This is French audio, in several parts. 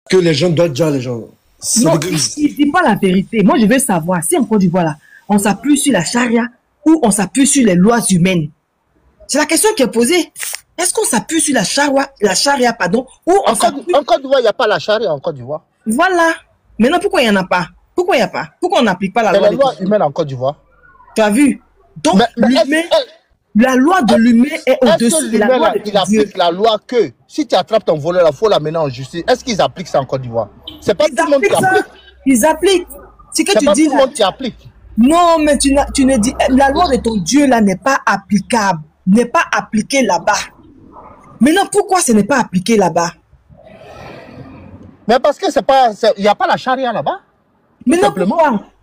Que les gens doivent dire les gens. Non, il ne dit pas la vérité. Moi, je veux savoir si en Côte d'Ivoire, là, on s'appuie sur la charia ou on s'appuie sur les lois humaines. C'est la question qui est posée. Est-ce qu'on s'appuie sur la charia, pardon, ou en Côte d'Ivoire, il n'y a pas la charia en Côte d'Ivoire. Voilà. Maintenant, pourquoi il n'y en a pas? Pourquoi il n'y a pas? Pourquoi on n'applique pas la loi humaine en Côte d'Ivoire? Tu as vu? Donc, la loi de l'humain est au-dessus de la loi de Dieu. Il applique la loi que si tu attrapes ton voleur, il faut l'amener en justice. Est-ce qu'ils appliquent ça en Côte d'Ivoire? C'est pas tout le monde qui applique. Ils appliquent. C'est que tu dis. Tout le monde qui applique. Non, mais tu ne dis. La loi de ton Dieu là n'est pas applicable. N'est pas appliquée là-bas. Maintenant, pourquoi ce n'est pas appliqué là-bas? Mais parce que il n'y a pas la charia là-bas. Mais non,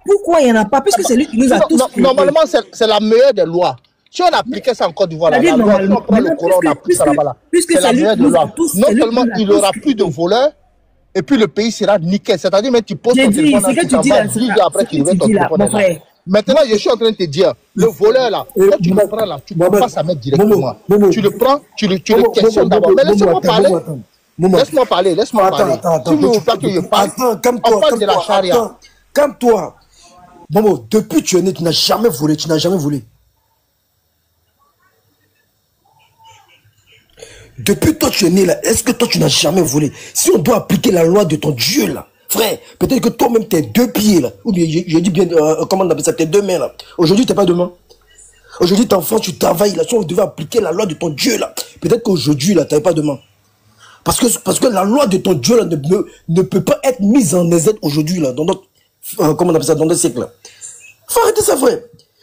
pourquoi il n'y en a pas? Puisque c'est lui qui nous a tous. Normalement, c'est la meilleure des lois. Si on appliquait ça en Côte d'Ivoire, la loi, on prend le Coran, on applique ça là-bas. C'est la meilleure des lois. Non seulement il n'y aura plus de voleurs, et puis le pays sera nickel. C'est-à-dire, mais tu poses ton téléphone, après tu reviens ton téléphone. Maintenant, je suis en train de te dire, le voleur là, quand tu le prends là, tu ne peux pas s'en mettre directement. Tu le prends, tu le questionnes d'abord. Mais laisse-moi parler. Laisse-moi parler. Si vous voulez que je parle, on parle de la charia. Calme-toi. Momo, depuis que tu es né, tu n'as jamais volé. Tu n'as jamais volé. Depuis toi tu es né là, est-ce que toi tu n'as jamais volé? Si on doit appliquer la loi de ton Dieu là, frère, peut-être que toi-même tes deux pieds là, ou bien je dis bien, comment on appelle ça, tes deux mains là. Aujourd'hui t'es pas de main. Aujourd'hui t'es enfant, tu travailles là, si on devait appliquer la loi de ton Dieu là, peut-être qu'aujourd'hui là, tu n'avais pas de main. Parce que la loi de ton Dieu là ne peut pas être mise en exergue aujourd'hui là, dans notre, comment on appelle ça, dans notre siècle là. Faut arrêter ça, frère.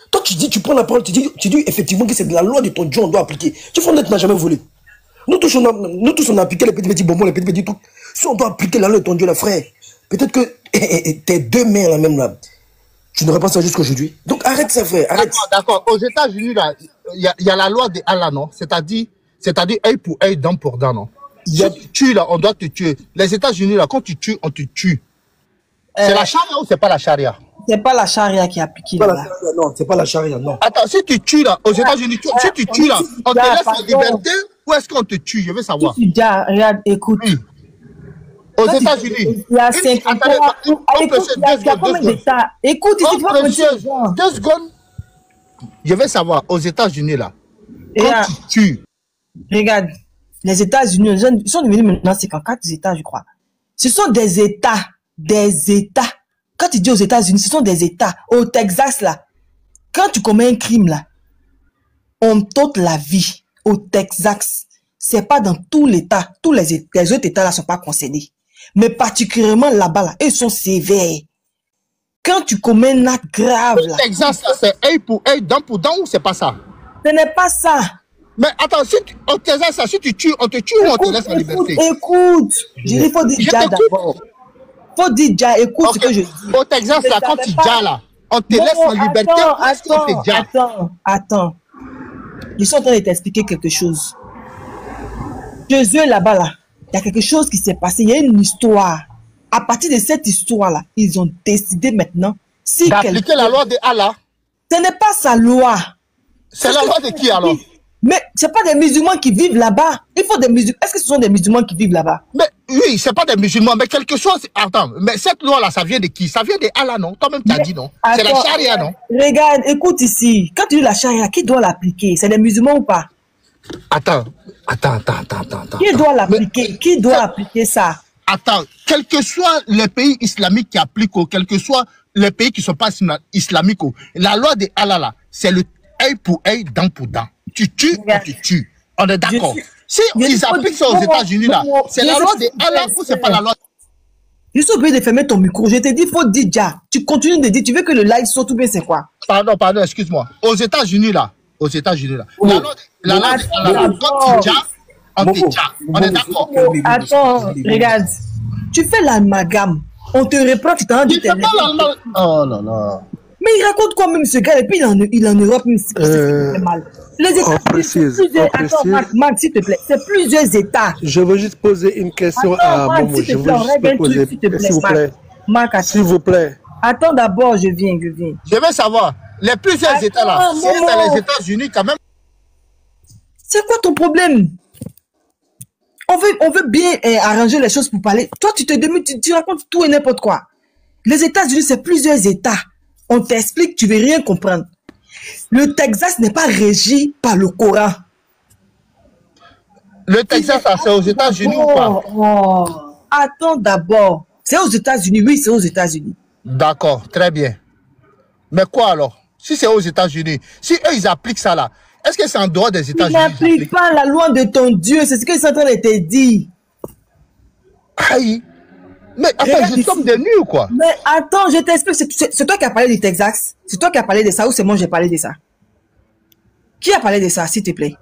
Toi tu dis, tu prends la parole, tu dis effectivement que c'est de la loi de ton Dieu on doit appliquer. Tu vois, tu n'as jamais volé. Nous tous on a appliqué les petits bonbons, les petits trucs. Si on doit appliquer la loi de ton Dieu là, frère, peut-être que tes deux mains là même là, tu n'aurais pas ça jusqu'aujourd'hui. Donc arrête ça, frère, arrête. D'accord. Aux États-Unis là, il y a la loi de Allah, non? C'est-à-dire œil pour œil, dent pour dent, non? Si tu tues là, on doit te tuer. Les États-Unis là, quand tu tues, on te tue. C'est la charia ou c'est pas la charia? C'est pas la charia qui est appliquée là. Non, c'est pas la charia, non. Attends, si tu tues là, aux États-Unis, si tu tues là, on te laisse en liberté ou est-ce qu'on te tue? Je veux savoir. Regarde, écoute. Aux États-Unis. Il y a 50 ans. Écoute, il y a combien d'États? Écoute, ici, tu vas me 2 secondes. Je veux savoir, aux États-Unis là, quand tu tues. Regarde, les États-Unis, ils sont devenus maintenant 54 États, je crois. Ce sont des États. Des États. Quand tu dis aux États-Unis, ce sont des États. Au Texas, là, quand tu commets un crime, là, on t'ôte la vie. Au Texas, c'est pas dans tout l'État. Tous les autres États, là, sont pas concédés. Mais particulièrement là-bas, là, ils sont sévères. Quand tu commets un acte grave, là. Au Texas, c'est œil pour œil, dent pour dent ou c'est pas ça? Ce n'est pas ça. Mais attends, au Texas, si tu tues, on te tue ou on te laisse en liberté? Écoute, il faut dire déjà d'abord. Faut dire déjà, écoute ce que je dis. Au Texas, là, quand tu dis là, on te laisse en liberté. Attends. Ils sont en train de t'expliquer quelque chose. Jésus là-bas, là, il y a quelque chose qui s'est passé. Il y a une histoire. À partir de cette histoire-là, ils ont décidé maintenant d'appliquer la loi de Allah. Ce n'est pas sa loi. C'est la loi de qui alors? Mais ce n'est pas des musulmans qui vivent là-bas. Il faut des musulmans. Est-ce que ce sont des musulmans qui vivent là-bas? Mais oui, ce n'est pas des musulmans, mais quelque chose. Attends, mais cette loi-là, ça vient de qui? Ça vient de Allah, non? Toi-même, tu as dit non. C'est la charia, non? Regarde, écoute ici. Quand tu dis la charia, qui doit l'appliquer? C'est des musulmans ou pas? Attends. Qui doit l'appliquer? Qui doit appliquer ça? Attends, quel que soit les pays islamiques qui appliquent, quel que soit les pays qui ne sont pas islamiques, la loi de Allah, là, c'est le œil pour œil, dent pour dent. Tu tues, on te tue. On est d'accord. Si ils appliquent ça aux États-Unis, là, c'est la loi de Allah ou c'est pas la loi? Je suis obligé de fermer ton micro. Je t'ai dit, il faut dire déjà. Tu continues de dire, tu veux que le live saute ou bien c'est quoi? Pardon, excuse-moi. Aux États-Unis, là. La loi de Allah, quand tu on te tue. On est d'accord. Attends, regarde. Tu fais l'amalgame. On te reprend, tu t'en dis. Oh là là. Mais il raconte quoi même ce gars? Et puis il est en Europe, même si c'est mal. Les États, attends, Marc, s'il te plaît, c'est plusieurs États. Je veux juste poser une question à Momo. Je veux juste poser, s'il vous plaît. Marc, s'il vous plaît. Attends d'abord, je viens. Je veux savoir, les plusieurs États là, c'est dans les États-Unis quand même. C'est quoi ton problème? On veut bien arranger les choses pour parler. Toi, tu te demandes, tu racontes tout et n'importe quoi. Les États-Unis, c'est plusieurs États. On t'explique, tu ne veux rien comprendre. Le Texas n'est pas régi par le Coran. Le Texas, c'est aux États-Unis ou pas? Attends d'abord. C'est aux États-Unis, oui, c'est aux États-Unis. D'accord, très bien. Mais quoi alors? Si c'est aux États-Unis, si eux, ils appliquent ça là, est-ce que c'est en dehors des États-Unis? Ils n'appliquent pas la loi de ton Dieu, c'est ce qu'ils sont en train de te dire. Aïe. Mais attends, je tombe de nuit ou quoi? Mais attends, je t'explique, c'est toi qui as parlé du Texas? C'est toi qui as parlé de ça ou c'est moi qui ai parlé de ça? Qui a parlé de ça, s'il te plaît?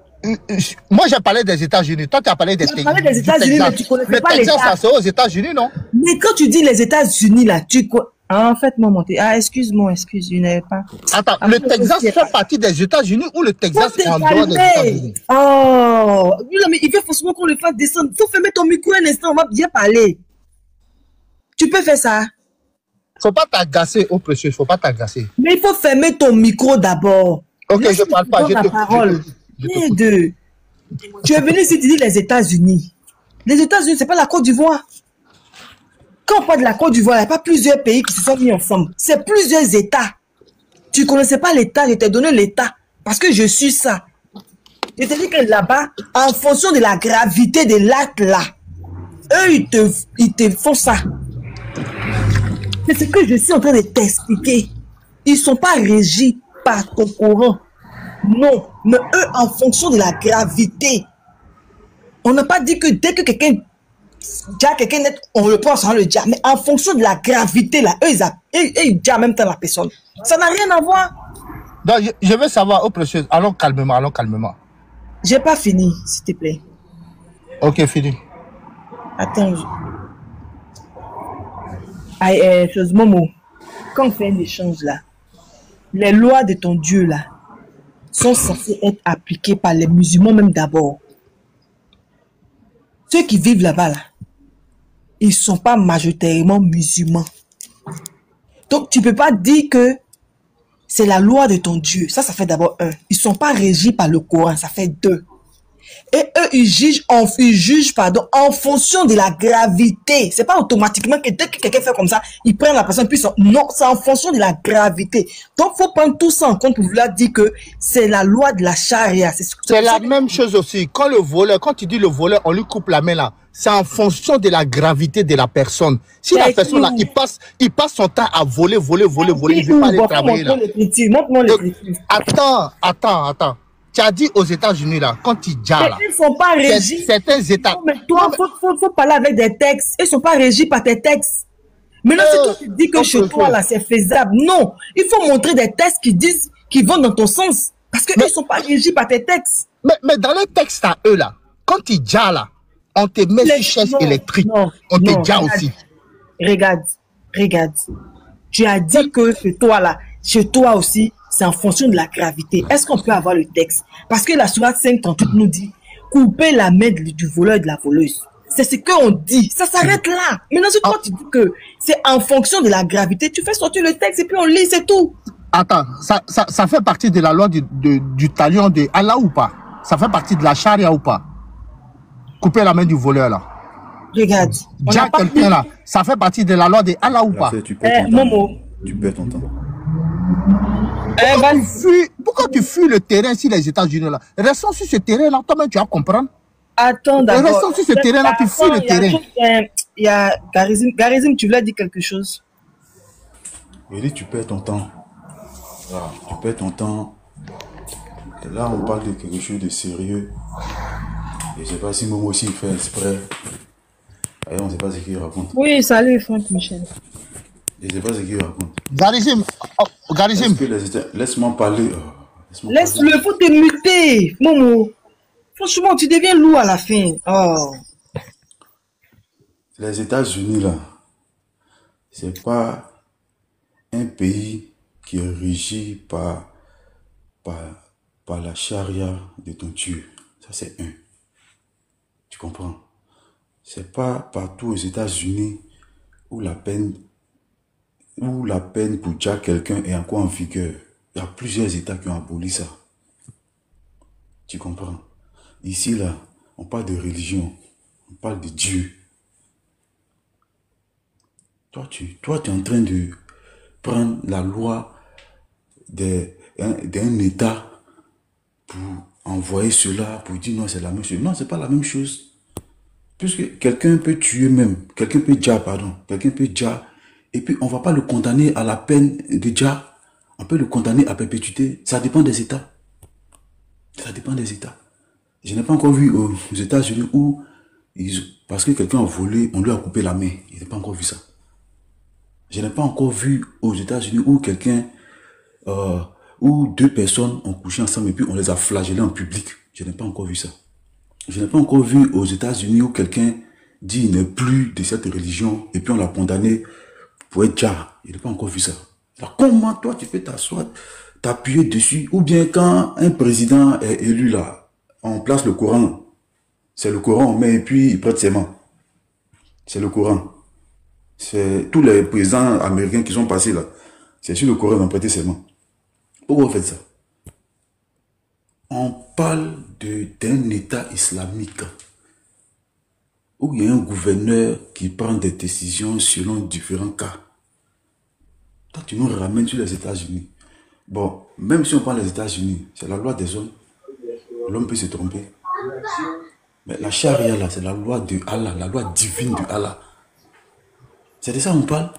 Moi, j'ai parlé des États-Unis. Toi, tu as parlé des États-Unis. Tu as parlé des États-Unis, mais tu ne connaissais pas les États. Le Texas, c'est aux États-Unis, non? Mais quand tu dis les États-Unis, là, tu connais... Ah, en fait, mon monté. Ah, excuse-moi, je n'avais pas... Attends, le Texas fait partie des États-Unis ou le Texas est en dehors des États-Unis? Oh, mais il faut forcément qu'on le fasse descendre. Il faut fermer ton micro un instant, on va bien parler. Tu peux faire ça? Faut pas t'agacer, oh précieux, faut pas t'agacer. Mais il faut fermer ton micro d'abord. Ok, je parle pas, je te parole. Tu es venu ici, tu dis les États-Unis. Les États-Unis, c'est pas la Côte d'Ivoire. Quand on parle de la Côte d'Ivoire, il n'y a pas plusieurs pays qui se sont mis ensemble. C'est plusieurs États. Tu ne connaissais pas l'État, je t'ai donné l'État. Parce que je suis ça. Je t'ai dit que là-bas, en fonction de la gravité de l'acte là, eux, ils te font ça. C'est ce que je suis en train de t'expliquer. Ils ne sont pas régis par ton courant. Non, mais eux, en fonction de la gravité. On n'a pas dit que dès que quelqu'un net, on le pense, on le dit. Mais en fonction de la gravité, là, eux, ils disent en même temps la personne. Ça n'a rien à voir. Donc, je veux savoir, oh précieux, allons calmement, allons calmement. J'ai pas fini, s'il te plaît. Ok, fini. Attends. Chose Momo, quand on fait un échange là, les lois de ton Dieu là sont censées être appliquées par les musulmans même d'abord. Ceux qui vivent là-bas là, ils ne sont pas majoritairement musulmans. Donc tu ne peux pas dire que c'est la loi de ton Dieu. Ça fait d'abord un. Ils ne sont pas régis par le Coran, ça fait deux. Et eux, ils jugent en fonction de la gravité. C'est pas automatiquement que dès que quelqu'un fait comme ça, ils prennent la personne, puis non, c'est en fonction de la gravité. Donc, il faut prendre tout ça en compte pour vouloir dire que c'est la loi de la charia. C'est la même chose aussi. Quand tu dis le voleur, on lui coupe la main là, c'est en fonction de la gravité de la personne. Si la personne là, il passe son temps à voler, il ne veut pas aller travailler là. Montre-moi l'écriture. Attends. Tu as dit aux États-Unis là, quand ils disent là, ils ne sont pas régis. Certains États. Non, mais toi, faut parler avec des textes. Ils ne sont pas régis par tes textes. Maintenant, si toi tu dis que chez toi là, c'est faisable, non. Il faut montrer des textes qui vont dans ton sens. Parce qu'ils ne sont pas régis par tes textes. Mais dans les textes à eux là, quand ils disent là, on te met sur chaise électrique. On te dit aussi. Regarde. Tu as dit que chez toi aussi, c'est en fonction de la gravité. Est-ce qu'on peut avoir le texte? Parce que la sourate 538 nous dit couper la main du voleur et de la voleuse. C'est ce qu'on dit. Ça s'arrête là. Maintenant, si toi tu dis que c'est en fonction de la gravité, tu fais sortir le texte et puis on lit, c'est tout. Attends, ça fait partie de la loi du talion de Allah ou pas? Ça fait partie de la charia ou pas? Couper la main du voleur là. Regarde. Déjà quelqu'un là, ça fait partie de la loi de Allah ou pas? Momo. Tu perds ton temps. Pourquoi tu fuis le terrain si les États-Unis là? Restons sur ce terrain là, toi-même tu vas comprendre. Attends d'abord. Restons sur ce terrain là, tu fuis le terrain. Il y a Garizim, tu voulais dire quelque chose? Il dit tu perds ton temps. Voilà, tu perds ton temps. Là on parle de quelque chose de sérieux. Je ne sais pas si Momo aussi il fait exprès. Et on ne sait pas ce qu'il raconte. Oui, salut Franck Michel. Je ne sais pas ce qu'il raconte. Garizim. Laisse-moi parler. Laisse-le, faut te muter, Momo. Franchement, tu deviens lourd à la fin. Oh. Les États-Unis, là, c'est pas un pays qui est régi par la charia de ton Dieu. Ça, c'est un. Tu comprends? C'est pas partout aux États-Unis où la peine pour tuer quelqu'un est encore en vigueur. Il y a plusieurs États qui ont aboli ça. Tu comprends? Ici, là, on parle de religion. On parle de Dieu. Toi, tu es en train de prendre la loi d'un État pour envoyer cela, pour dire non, c'est la même chose. Non, c'est pas la même chose. Puisque quelqu'un peut tuer même, quelqu'un peut déjà, et puis on va pas le condamner à la peine de déjà, on peut le condamner à perpétuité. Ça dépend des États. Ça dépend des États. Je n'ai pas encore vu aux États-Unis où, parce que quelqu'un a volé, on lui a coupé la main. Je n'ai pas encore vu ça. Je n'ai pas encore vu aux États-Unis où où deux personnes ont couché ensemble et puis on les a flagellés en public. Je n'ai pas encore vu ça. Je n'ai pas encore vu aux États-Unis où quelqu'un dit il n'est plus de cette religion et puis on l'a condamné pour être dja. Je n'ai pas encore vu ça. Alors, comment toi tu peux t'asseoir, t'appuyer dessus, ou bien quand un président est élu là, on place le Coran. C'est le Coran, on met et puis il prête ses mains. C'est le Coran. C'est tous les présidents américains qui sont passés là. C'est sur le Coran qu'ils ont prêté ses mains. Pourquoi vous faites ça? On parle d'un État islamique où il y a un gouverneur qui prend des décisions selon différents cas. Toi, tu nous ramènes sur les États-Unis. Bon, même si on prend les États-Unis, c'est la loi des hommes. L'homme peut se tromper. Mais la charia, là, c'est la loi de Allah, la loi divine de Allah. C'est de ça qu'on parle.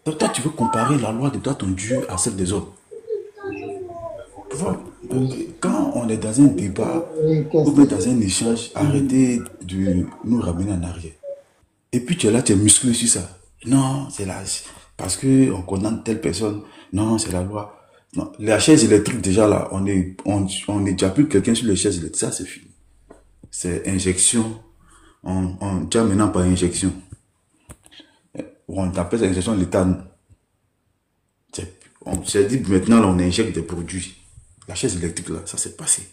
Donc toi, tu veux comparer la loi de toi, ton Dieu, à celle des hommes. Quand on est dans un débat ou bien dans un échange, arrêtez de nous ramener en arrière. Et puis tu es là, tu es musclé sur ça. Non, c'est là. Parce qu'on condamne telle personne. Non, c'est la loi. Non, la chaise électrique, déjà là, on est déjà plus quelqu'un sur les chaises électriques. Ça, c'est fini. C'est injection. On tient maintenant par injection. On appelle ça injection létale. On s'est dit maintenant, là, on injecte des produits. La chaise électrique, là, ça s'est passé.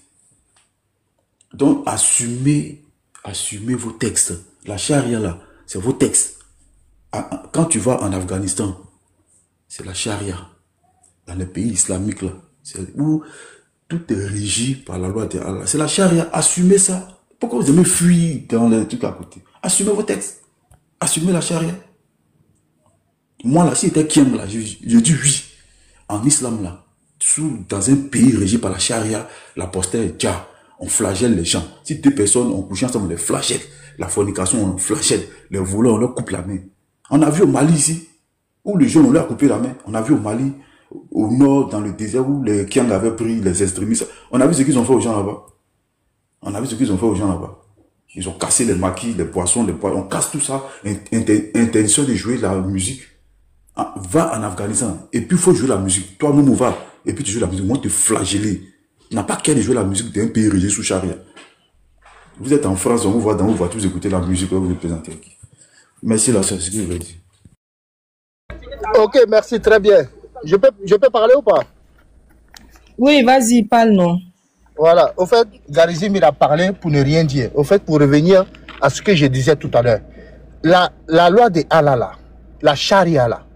Donc, assumez vos textes. La charia, là, c'est vos textes. Quand tu vas en Afghanistan, c'est la charia. Dans les pays islamiques, là, où tout est régi par la loi de Allah. C'est la charia. Assumez ça. Pourquoi vous aimez fuir dans les trucs à côté? Assumez vos textes. Assumez la charia. Moi, là, si j'étais Kiem, là, je dis oui. En islam, là, dans un pays régi par la charia, la postère est dja. On flagelle les gens. Si deux personnes ont couché ensemble, on les flagelle. La fornication, on flagelle. Les voleurs, on leur coupe la main. On a vu au Mali ici, où les jeunes, on leur a coupé la main. On a vu au Mali, au nord, dans le désert, où les Kiang avaient pris les extrémistes. On a vu ce qu'ils ont fait aux gens là-bas. On a vu ce qu'ils ont fait aux gens là-bas. Ils ont cassé les maquis, les poissons, On casse tout ça. Intention de jouer la musique. Va en Afghanistan. Et puis, il faut jouer la musique. Toi, nous, va. Et puis, tu joues la musique. Moi, te flageller. Tu n'as pas qu'à jouer la musique d'un pays régi sous charia. Vous êtes en France, on vous voit dans vos voitures, vous écoutez la musique, vous vous présentez. Merci, là, c'est ce que je veux dire. Ok, merci, très bien. Je peux parler ou pas? Oui, vas-y, parle, non. Voilà, au fait, Garizim, il a parlé pour ne rien dire. Au fait, pour revenir à ce que je disais tout à l'heure, la loi de Allah, là, la charia, là,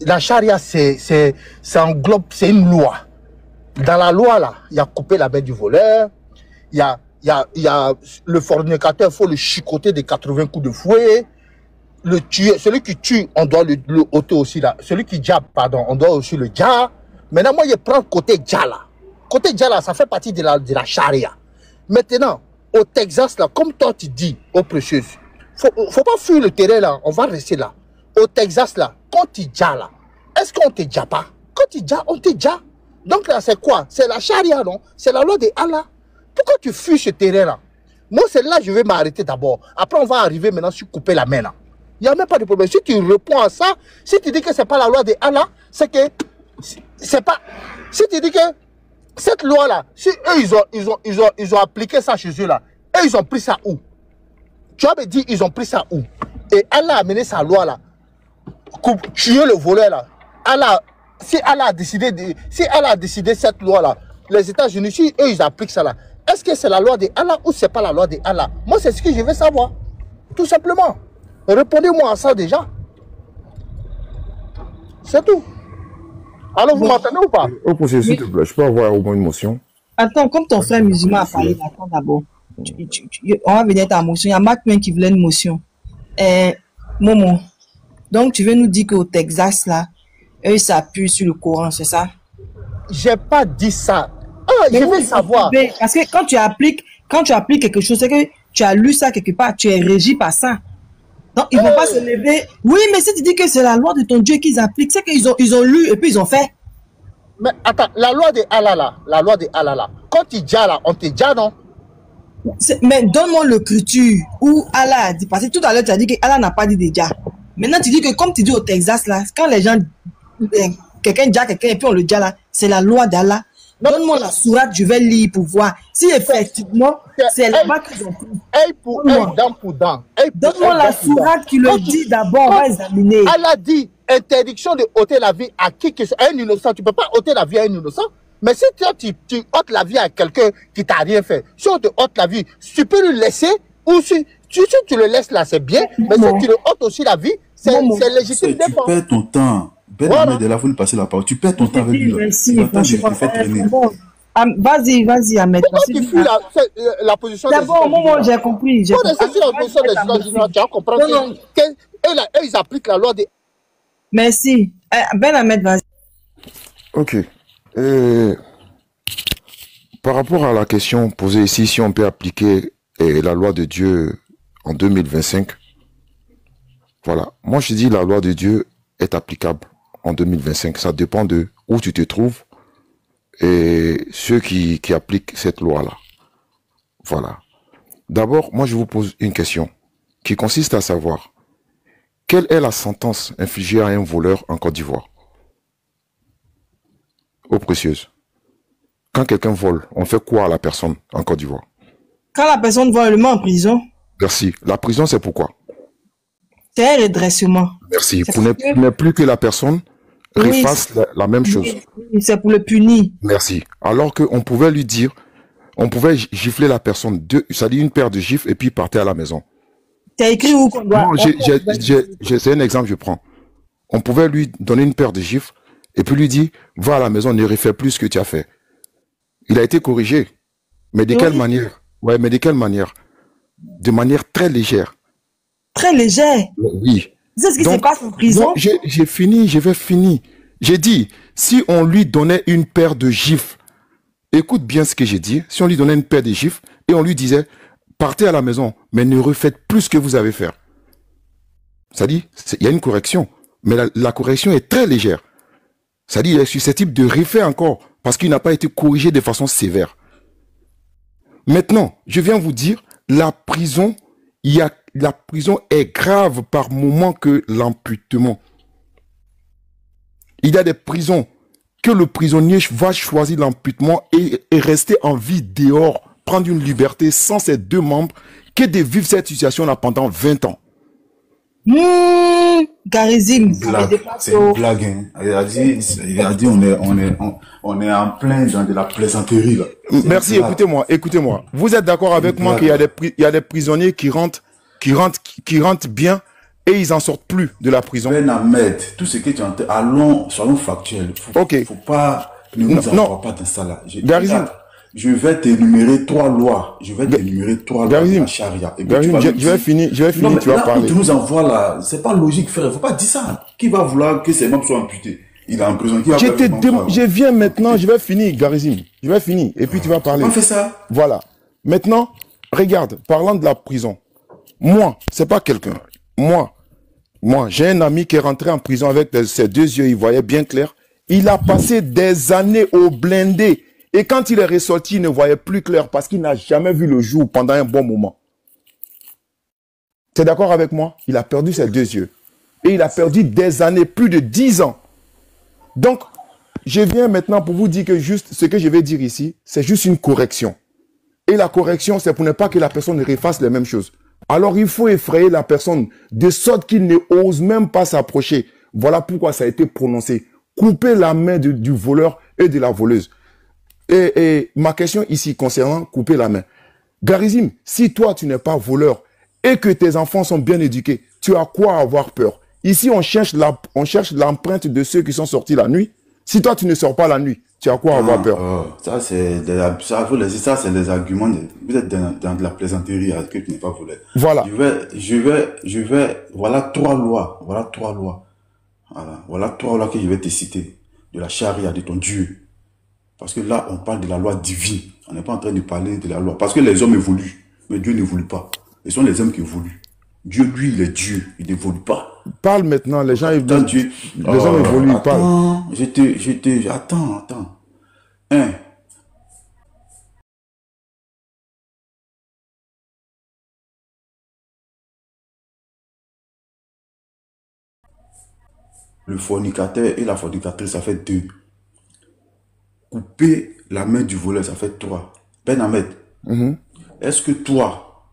la charia, ça englobe, c'est une loi. Dans la loi, là, il y a coupé la main du voleur, il y a le fornicateur, il faut le chicoter de 80 coups de fouet. Celui qui tue, on doit le ôter aussi là. Celui qui jappe, pardon, on doit aussi le dja. Maintenant, moi, je prends côté dja là. Côté dja là, ça fait partie de la charia. Maintenant, au Texas là, comme toi tu dis, aux précieuses, faut pas fuir le terrain là, on va rester là. Au Texas là, quand tu dja là, est-ce qu'on te dja pas? Quand tu dja, on te dja. Donc là, c'est quoi? C'est la charia, non? C'est la loi de Allah. Pourquoi tu fuis ce terrain là? Moi, c'est là que je vais m'arrêter d'abord. Après, on va arriver maintenant sur couper la main là. Il n'y a même pas de problème. Si tu réponds à ça, si tu dis que ce n'est pas la loi de Allah, c'est que c'est pas. Si tu dis que cette loi-là, si eux, ils ont appliqué ça chez eux là, et ils ont pris ça où? Tu as me dit, ils ont pris ça où? Et Allah a amené sa loi là, tuer le voleur là. Si Allah a décidé cette loi là, les États-Unis, si eux, ils appliquent ça là, est-ce que c'est la loi de Allah ou c'est pas la loi de Allah? Moi, c'est ce que je veux savoir. Tout simplement. Répondez-moi à ça déjà. C'est tout. Alors, vous m'entendez ou pas? Au processus, s'il te plaît, je peux avoir au moins une motion. Attends, comme ton frère musulman a parlé, attends d'abord. On va venir à ta motion. Il y a Marc qui voulait une motion. Momo, donc tu veux nous dire qu'au Texas, là, eux, ils s'appuient sur le Coran, c'est ça? J'ai pas dit ça. Ah, je veux savoir. Parce que quand tu appliques quelque chose, c'est que tu as lu ça quelque part, tu es régi par ça. Donc, ils vont pas se lever. Oui, mais si tu dis que c'est la loi de ton Dieu qu'ils appliquent, c'est qu'ils ont lu et puis ils ont fait. Mais attends, la loi de Allah là, quand tu dis là, on te dit non? Mais donne-moi l'écriture où Allah a dit, parce que tout à l'heure tu as dit que Allah n'a pas dit déjà. Maintenant tu dis que comme tu dis au Texas là, quand les gens, quelqu'un dit à quelqu'un et puis on le dit là, c'est la loi d'Allah. Donne-moi la sourate, je vais lire pour voir si effectivement c'est là-bas qu'ils ont pris. Œil pour œil, dent pour dent. Donne-moi la sourate qui le dit d'abord, on va examiner. Allah dit interdiction de ôter la vie à qui que ce soit, un innocent. Tu ne peux pas ôter la vie à un innocent. Mais si tu ôtes la vie à quelqu'un qui t'a rien fait, si on te ôte la vie, tu peux le laisser, ou si tu le laisses là, c'est bien, mais si tu le ôtes aussi la vie, c'est légitime. Tu perds ton temps. Ben Ahmed, là, vous lui passez la parole. Tu perds ton temps avec lui. Merci, vas-y, Ahmed. Pourquoi tu fuis la position des d'abord, moi, j'ai compris. Quand tu es la position des États-Unis, tu vas comprendre qu'eux, ils appliquent la loi des... Merci. Ben Ahmed, vas-y. Ok. Par rapport à la question posée ici, si on peut appliquer la loi de Dieu en 2025, voilà. Moi, je dis la loi de Dieu est applicable en 2025. Ça dépend de où tu te trouves et ceux qui appliquent cette loi-là. Voilà. D'abord, moi, je vous pose une question qui consiste à savoir quelle est la sentence infligée à un voleur en Côte d'Ivoire? Eau précieuse. Quand quelqu'un vole, on fait quoi à la personne en Côte d'Ivoire? Quand la personne vole, elle le met en prison. Merci. La prison, c'est pourquoi? C'est un redressement. Merci. Pour ne plus que la personne refasse la même chose. C'est pour le punir. Merci. Alors qu'on pouvait lui dire, on pouvait gifler la personne, ça dit une paire de gifles et puis partir à la maison. C'est écrit où qu'on doit... Non, c'est un exemple, je prends. On pouvait lui donner une paire de gifles et puis lui dire, va à la maison, ne refais plus ce que tu as fait. Il a été corrigé. Mais de quelle manière? Ouais, mais de quelle manière? De manière très légère. Très légère? Oui. C'est ce qui se passe en prison? J'ai fini, je vais finir. J'ai dit, si on lui donnait une paire de gifles, écoute bien ce que j'ai dit, si on lui donnait une paire de gifles et on lui disait, partez à la maison, mais ne refaites plus ce que vous avez fait. Ça dit, il y a une correction, mais la correction est très légère. Ça dit, il est susceptible de refaire encore, parce qu'il n'a pas été corrigé de façon sévère. Maintenant, je viens vous dire, la prison est grave par moment que l'amputement. Il y a des prisons que le prisonnier va choisir l'amputement et rester en vie dehors, prendre une liberté sans ses deux membres, que de vivre cette situation-là pendant 20 ans. Garizim, c'est une blague. Hein. Il a dit on est en plein dans de la plaisanterie là. Merci, écoutez-moi. Vous êtes d'accord avec moi qu'il y a des prisonniers qui rentrent bien et ils en sortent plus de la prison. Ben Ahmed, tout ce que tu entends, soyons factuels. Faut pas, ne nous envoie pas dans ça là. Garizim, je vais t'énumérer 3 lois. Je vais t'énumérer 3 lois de la charia. Je vais finir, tu vas parler. Tu nous envoies là, c'est pas logique, frère. Faut pas dire ça. Qui va vouloir que ses membres soient amputés? Il est en prison. Je viens maintenant, je vais finir, Garizim. Je vais finir. Et puis tu vas parler. On fait ça. Voilà. Maintenant, regarde, parlant de la prison. Moi, c'est pas quelqu'un. Moi, j'ai un ami qui est rentré en prison avec ses 2 yeux, il voyait bien clair. Il a passé des années au blindé. Et quand il est ressorti, il ne voyait plus clair parce qu'il n'a jamais vu le jour pendant un bon moment. Tu es d'accord avec moi? Il a perdu ses 2 yeux. Et il a perdu des années, plus de 10 ans. Donc, je viens maintenant pour vous dire que juste ce que je vais dire ici, c'est juste une correction. Et la correction, c'est pour ne pas que la personne refasse les mêmes choses. Alors, il faut effrayer la personne de sorte qu'il ne ose même pas s'approcher. Voilà pourquoi ça a été prononcé. Couper la main du voleur et de la voleuse. Et ma question ici concernant couper la main. Garizim, si toi tu n'es pas voleur et que tes enfants sont bien éduqués, tu as quoi à avoir peur? Ici on cherche l'empreinte de ceux qui sont sortis la nuit. Si toi tu ne sors pas la nuit, Tu as quoi à avoir peur? Ça, c'est des arguments. Vous êtes dans de la plaisanterie que tu n'es pas voulu. Voilà. Voilà trois lois. Voilà trois lois que je vais te citer. De la charia, de ton Dieu. Parce que là, on parle de la loi divine. On n'est pas en train de parler de la loi. Parce que les hommes évoluent. Mais Dieu n'évolue pas. Ce sont les hommes qui évoluent. Dieu, lui, il est Dieu. Il n'évolue pas. Parle maintenant. Les gens évoluent. Dieu. Les hommes évoluent. Attends. Attends. Le fornicateur et la fornicatrice, ça fait 2. Couper la main du voleur, ça fait 3. Ben Ahmed, est-ce que toi,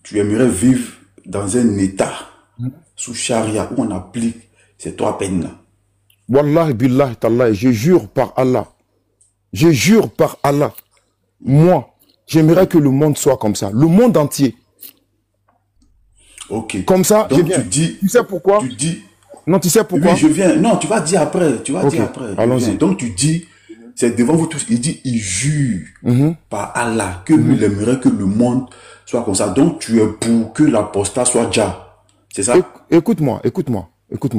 tu aimerais vivre dans un état sous charia où on applique ces 3 peines-là? Wallahi billahi tallahi, je jure par Allah. Je jure par Allah. Moi, j'aimerais que le monde soit comme ça. Le monde entier. Ok. Comme ça, donc tu dis. Tu sais pourquoi? Tu dis. Non, tu sais pourquoi? Oui, je viens. Non, tu vas dire après. Tu vas dire après. Allons-y. Donc tu dis, c'est devant vous tous. Il dit, il jure par Allah que lui, il aimerait que le monde soit comme ça. Donc tu es pour que l'apostat soit déjà. C'est ça? Écoute-moi.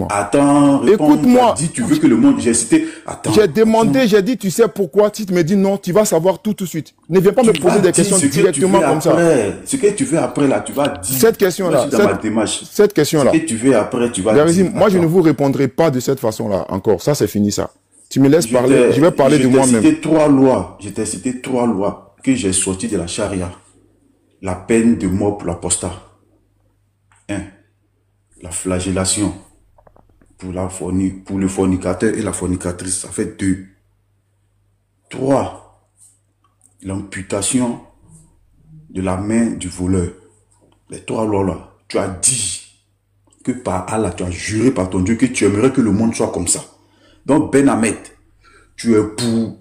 Attends, écoute-moi. Dis, tu veux que le monde. J'ai cité. Attends. J'ai demandé, j'ai dit, tu sais pourquoi? Si tu me dis non, tu vas savoir tout de suite. Ne viens pas me poser des questions directement comme ça. Ce que tu veux après là, tu vas dire. Cette question-là. Cette question-là. Ce que tu veux après, tu vas dire. Moi, je ne vous répondrai pas de cette façon-là encore. Ça, c'est fini ça. Tu me laisses parler. Je vais parler de moi-même. Je t'ai cité 3 lois que j'ai sorties de la charia. La peine de mort pour l'apostat. 1. La flagellation. Pour le fornicateur et la fornicatrice, ça fait 2. 3. L'amputation de la main du voleur. Les 3 lois-là, tu as dit que par Allah, tu as juré par ton Dieu que tu aimerais que le monde soit comme ça. Donc, Ben Ahmed, tu es pour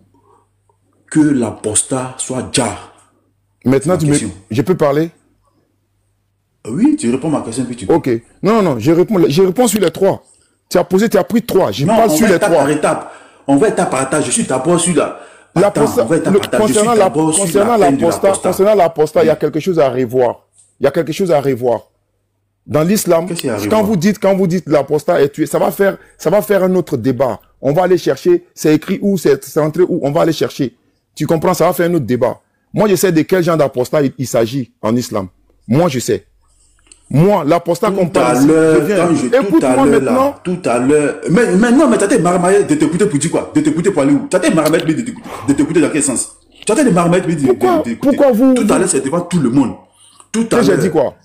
que l'apostat soit déjà. Maintenant, je peux parler? Oui, tu réponds à ma question puis tu. Ok. Non, je réponds sur les 3. Tu as pris 3. Je parle sur les 3. On va étape par étape. Je suis d'abord sur concernant l'apostat, il y a quelque chose à revoir. Dans l'islam, quand vous dites l'apostat est tué, ça va faire un autre débat. On va aller chercher, c'est écrit où, c'est entré où, on va aller chercher. Tu comprends, ça va faire un autre débat. Moi, je sais de quel genre d'apostat il s'agit en islam. Moi, je sais. Moi, l'apostat qu'on parle écoute-moi maintenant. Tout à l'heure. Mais t'as été marmaillé de t'écouter pour dire quoi? De t'écouter pour aller où? T'as été marmaillé de t'écouter dans quel sens? Tu as été marmaillé de t'écouter. Pourquoi vous? Tout à l'heure, c'est devant tout le monde. J'ai dit quoi?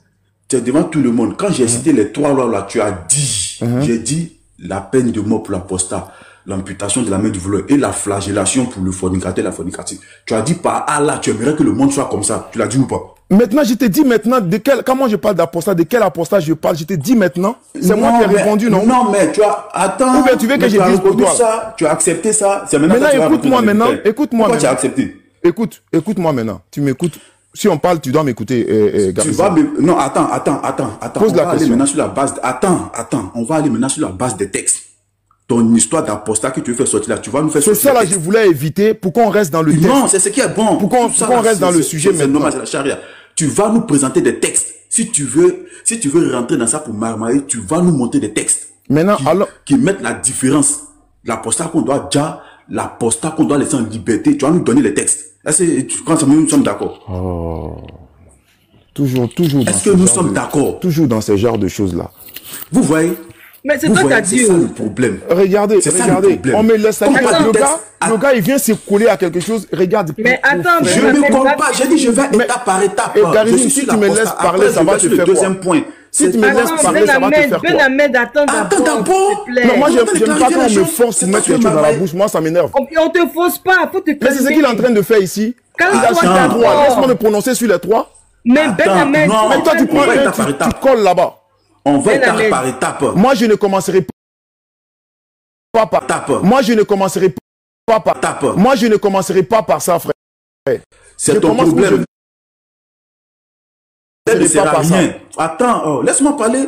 C'est devant tout le monde. Quand j'ai cité les 3 lois là, tu as dit, j'ai dit la peine de mort pour l'apostat, l'amputation de la main du voleur et la flagellation pour le fornicateur et la fornicatrice. Tu as dit par Allah, tu aimerais que le monde soit comme ça. Tu l'as dit ou pas? Maintenant, je t'ai dit maintenant, comment je parle d'apostat, de quel apostat je parle, je t'ai dit maintenant. C'est moi qui ai répondu, non? Non, mais tu as, attends. Ou bien tu veux que je dise pour toi? Ça, tu as accepté ça. C'est maintenant écoute-moi maintenant. Pourquoi tu as accepté? Écoute-moi maintenant. Tu m'écoutes. Si on parle, tu dois m'écouter, Non, attends. Pose la question. Maintenant sur la base. Attends. On va aller maintenant sur la base des textes. Ton histoire d'apostat que tu veux faire sortir là, tu vas nous faire sortir. C'est ça là, je voulais éviter pour qu'on reste dans le texte. Non, c'est ce qui est bon. Pour qu'on reste dans le sujet maintenant. C'est normal, c'est la charia. Tu vas nous présenter des textes. Si tu veux rentrer dans ça pour marmailler, tu vas nous montrer des textes. Maintenant, qui mettent la différence. L'apostat qu'on doit déjà, l'apostat qu'on doit laisser en liberté. Tu vas nous donner les textes. Est-ce que nous sommes d'accord? Toujours. Est-ce que nous sommes d'accord? Toujours dans ce genre de choses-là. Vous voyez? Mais c'est toi qui as dit. C'est ça le problème. Regardez. On me laisse aller. Le gars, il vient se coller à quelque chose. Regarde. Mais attends, je ne me colle pas. J'ai dit, je vais étape par étape. Si tu me laisses parler, ça va te faire deuxième point. Si tu me laisses parler, ça va te faire quoi? Ben Ahmed, attends d'abord. Non, moi, j'aime pas quand on me force de mettre quelque chose dans la bouche. Moi, ça m'énerve. On te force pas. Faut te calmer. Mais c'est ce qu'il est en train de faire ici. Il a sur les 3. Laisse-moi me prononcer sur les 3. Mais Ben Ahmed. Mais toi, tu prends tu colles là-bas. On va étape par étape. Moi, je ne commencerai pas par étape. Moi, je ne commencerai pas par étape. Moi, je ne commencerai pas par ça, frère. C'est ton problème. Ça ne sert à rien. Attends, oh, laisse-moi parler.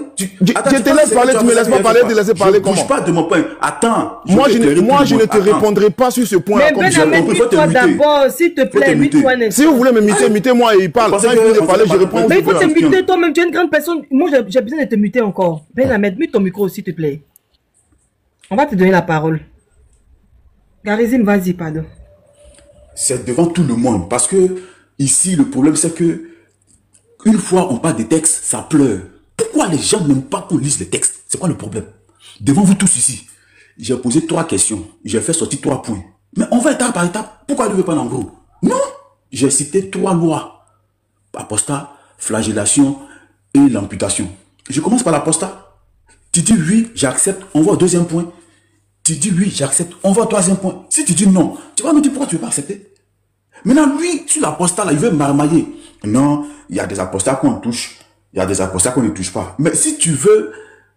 Attends, je te laisse parler, tu me laisses pas parler, tu laisses parler comment? Je ne bouge pas de mon point. Attends. Moi, je ne te répondrai pas sur ce point-là. Mais Ben, mute-toi d'abord, s'il te plaît, mute-toi un instant. Si vous voulez me muter, mutez-moi et il parle. Quand il finit de parler, je réponds. Mais il faut te muter toi-même, tu es une grande personne. Moi, j'ai besoin de te muter encore. Ben Ahmed, mute ton micro, s'il te plaît. On va te donner la parole. Garizim, vas-y, pardon. C'est devant tout le monde. Parce que ici, le problème, c'est que une fois on parle des textes, ça pleure. Pourquoi les gens n'aiment pas qu'on lise les textes? C'est quoi le problème? Devant vous tous ici, j'ai posé 3 questions. J'ai fait sortir 3 points. Mais on va étape par étape. Pourquoi ne veut pas en gros? Non. J'ai cité 3 lois. Apostat, flagellation et l'amputation. Je commence par l'apostat. Tu dis oui, j'accepte. On va au 2e point. Tu dis oui, j'accepte. On va au 3e point. Si tu dis non, tu vas me dire pourquoi tu ne veux pas accepter. Maintenant, lui, sur l'apostat, là, il veut marmailler. Non, il y a des apostats qu'on touche. Il y a des apostats qu'on ne touche pas. Mais si tu veux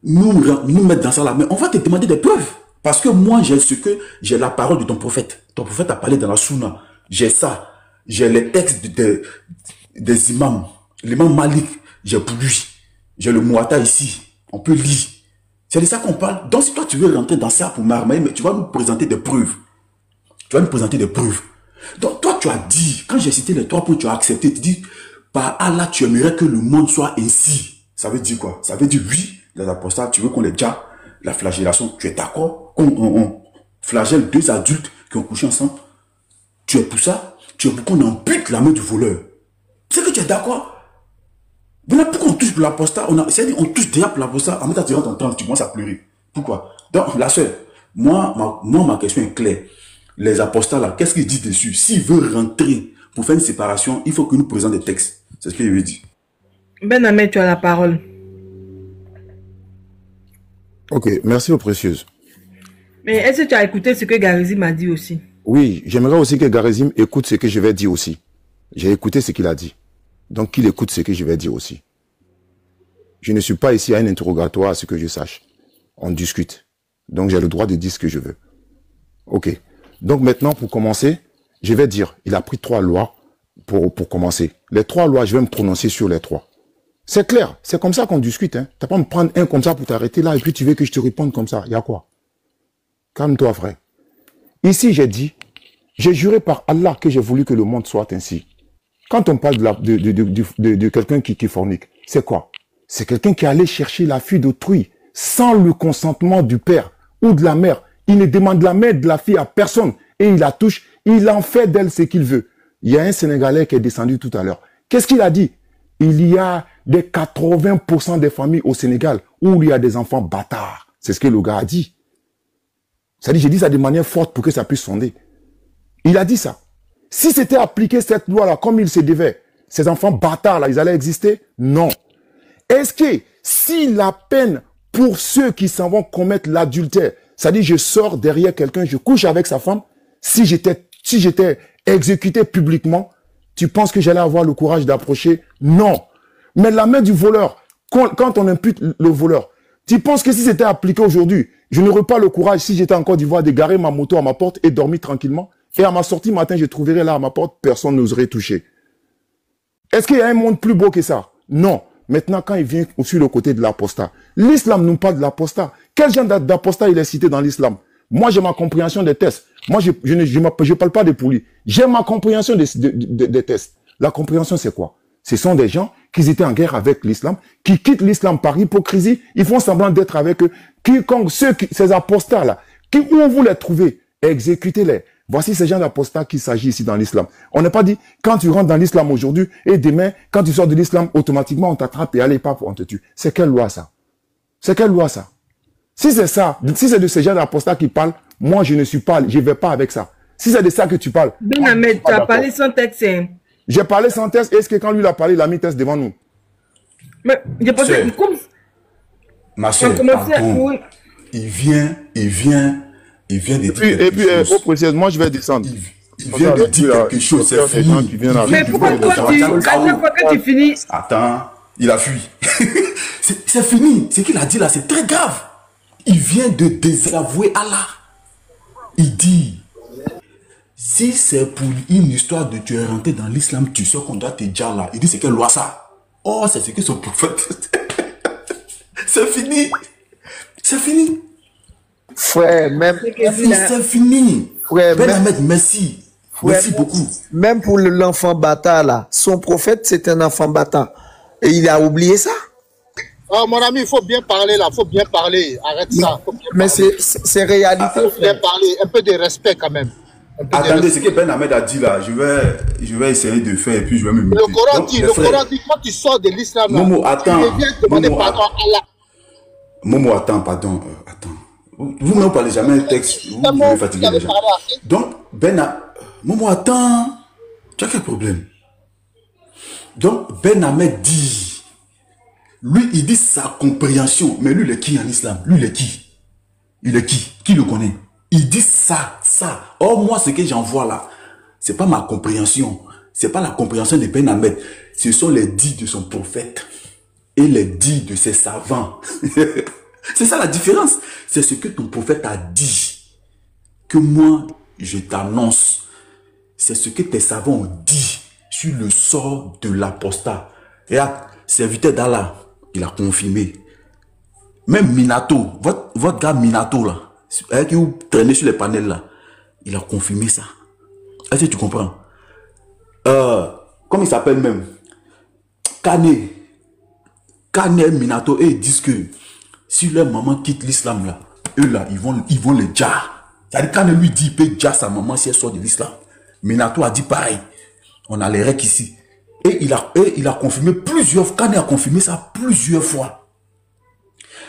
nous mettre dans ça là, mais on va te demander des preuves. Parce que moi, j'ai la parole de ton prophète. Ton prophète a parlé dans la Sunna. J'ai ça. J'ai les textes des imams. L'imam Malik, j'ai pour lui. J'ai le Mouata ici. On peut lire. C'est de ça qu'on parle. Donc, si toi, tu veux rentrer dans ça pour marmailler, mais tu vas nous présenter des preuves. Tu vas nous présenter des preuves. Donc, toi, tu as dit, quand j'ai cité les 3 points, tu as accepté, tu dis, par Allah, tu aimerais que le monde soit ainsi. Ça veut dire quoi? Ça veut dire, oui, les apostats, tu veux qu'on les déjà, la flagellation, tu es d'accord? On flagelle 2 adultes qui ont couché ensemble. Tu es pour ça? Tu es pour qu'on ampute la main du voleur. C'est que tu es d'accord? Voilà pourquoi on touche pour l'apostat. On touche déjà pour l'apostat. En même temps, tu rentres en train, tu commences à pleurer. Pourquoi? Donc, la seule, moi, ma question est claire. Les apostats là, qu'est-ce qu'ils disent dessus? S'il veut rentrer pour faire une séparation, il faut qu'il nous présente des textes. C'est ce qu'il veut dire. Ben Ahmed, tu as la parole. Ok, merci aux précieuses. Mais est-ce que tu as écouté ce que Garizim a dit aussi? Oui, j'aimerais aussi que Garizim écoute ce que je vais dire aussi. J'ai écouté ce qu'il a dit. Donc qu'il écoute ce que je vais dire aussi. Je ne suis pas ici à un interrogatoire à ce que je sache. On discute. Donc j'ai le droit de dire ce que je veux. Ok. Donc maintenant, pour commencer, je vais dire, il a pris 3 lois pour commencer. Les 3 lois, je vais me prononcer sur les 3. C'est clair, c'est comme ça qu'on discute. Hein. Tu n'as pas à me prendre un comme ça pour t'arrêter là et puis tu veux que je te réponde comme ça. Il y a quoi? Calme-toi, frère. Ici, j'ai juré par Allah que j'ai voulu que le monde soit ainsi. Quand on parle de quelqu'un qui fornique, c'est quoi? C'est quelqu'un qui allait chercher la fille d'autrui sans le consentement du père ou de la mère. Il ne demande la main de la fille à personne et il la touche. Il en fait d'elle ce qu'il veut. Il y a un Sénégalais qui est descendu tout à l'heure. Qu'est-ce qu'il a dit? Il y a des 80% des familles au Sénégal où il y a des enfants bâtards. C'est ce que le gars a dit. C'est-à-dire, j'ai dit ça de manière forte pour que ça puisse sonder. Il a dit ça. Si c'était appliqué cette loi-là comme il se devait, ces enfants bâtards-là, ils allaient exister? Non. Est-ce que si la peine pour ceux qui s'en vont commettre l'adultère, c'est-à-dire je sors derrière quelqu'un, je couche avec sa femme, si j'étais exécuté publiquement, tu penses que j'allais avoir le courage d'approcher? Non. Mais la main du voleur, quand on impute le voleur, tu penses que si c'était appliqué aujourd'hui, je n'aurais pas le courage, si j'étais en Côte d'Ivoire, de garer ma moto à ma porte et dormir tranquillement? Et à ma sortie matin, je trouverais là à ma porte, personne n'oserait toucher. Est-ce qu'il y a un monde plus beau que ça? Non. Maintenant, quand il vient sur le côté de l'apostat, l'islam nous parle de l'apostat. Quel genre d'apostat il est cité dans l'islam? Moi, j'ai ma compréhension des tests. Moi, je ne parle pas de poulies. J'ai ma compréhension des tests. La compréhension, c'est quoi? Ce sont des gens qui étaient en guerre avec l'islam, qui quittent l'islam par hypocrisie, ils font semblant d'être avec eux. Ces apostats-là, où vous les trouvez? Exécutez-les. Voici ces gens d'apostats qu'il s'agit ici dans l'islam. On n'a pas dit, quand tu rentres dans l'islam aujourd'hui, et demain, quand tu sors de l'islam, automatiquement, on t'attrape et allez, pas, on te tue. C'est quelle loi ça? C'est quelle loi ça? Si c'est ça, si c'est de ces gens d'apostats qui parlent, moi, je ne vais pas avec ça. Si c'est de ça que tu parles. Ben Ahmed, tu as parlé sans texte. J'ai parlé sans texte. Est-ce que quand lui a parlé, il a mis texte devant nous? Mais j'ai pensé comme... Ma soeur, il vient de dire et puis, au précise, moi, je vais descendre. Il vient de dire quelque chose, c'est fini. Mais pourquoi toi, à chaque fois que tu finis... Attends, il a fui. C'est fini. Ce qu'il a dit là, c'est très grave. Il vient de désavouer Allah. Il dit, si c'est pour une histoire de tu es rentré dans l'islam, tu sais qu'on doit te dire là. Il dit, c'est quelle loi ça? Oh, c'est ce que son prophète. C'est fini. C'est fini. Frère, même... C'est fini. Frère, Ben Ahmed, merci. Merci beaucoup. Même pour l'enfant bâtard, là, son prophète, c'est un enfant bâtard. Et il a oublié ça. Oh, mon ami, il faut bien parler, là. Il faut bien parler. Arrête ça. Mais c'est réalité. Il faut bien parler. Un peu de respect, quand même. Attendez, ce que Ben Ahmed a dit là, je vais essayer de faire et puis je vais me muter. Le Coran dit, quand tu sors de l'islam, Momo, attends. tu viens demander pardon à Allah. Momo, attends, pardon. Attends. Vous ne parlez jamais un texte. Vous me fatiguez les gens. Donc, Momo, attends. Tu as quel problème? Donc, Ben Ahmed dit, lui, il dit sa compréhension. Mais lui, il est qui en islam? Lui, il est qui? Il est qui? Qui le connaît? Il dit ça. Or, moi, ce que j'en vois là, c'est pas ma compréhension. C'est pas la compréhension de Ben Ahmed. Ce sont les dits de son prophète et les dits de ses savants. C'est ça la différence. C'est ce que ton prophète a dit. Que moi, je t'annonce. C'est ce que tes savants ont dit sur le sort de l'apostat. Regarde, serviteur d'Allah, il a confirmé. Même Minato, votre gars Minato là, qui vous traînez sur les panels là, il a confirmé ça. Est-ce que tu comprends? Comment il s'appelle même? Kane Minato, et ils disent que si leur maman quitte l'islam là, eux là, ils vont le jar. C'est-à-dire Kane lui dit, il peut jar sa maman si elle sort de l'islam. Minato a dit pareil. On a les règles ici. Et il a confirmé plusieurs fois. Kane a confirmé ça plusieurs fois.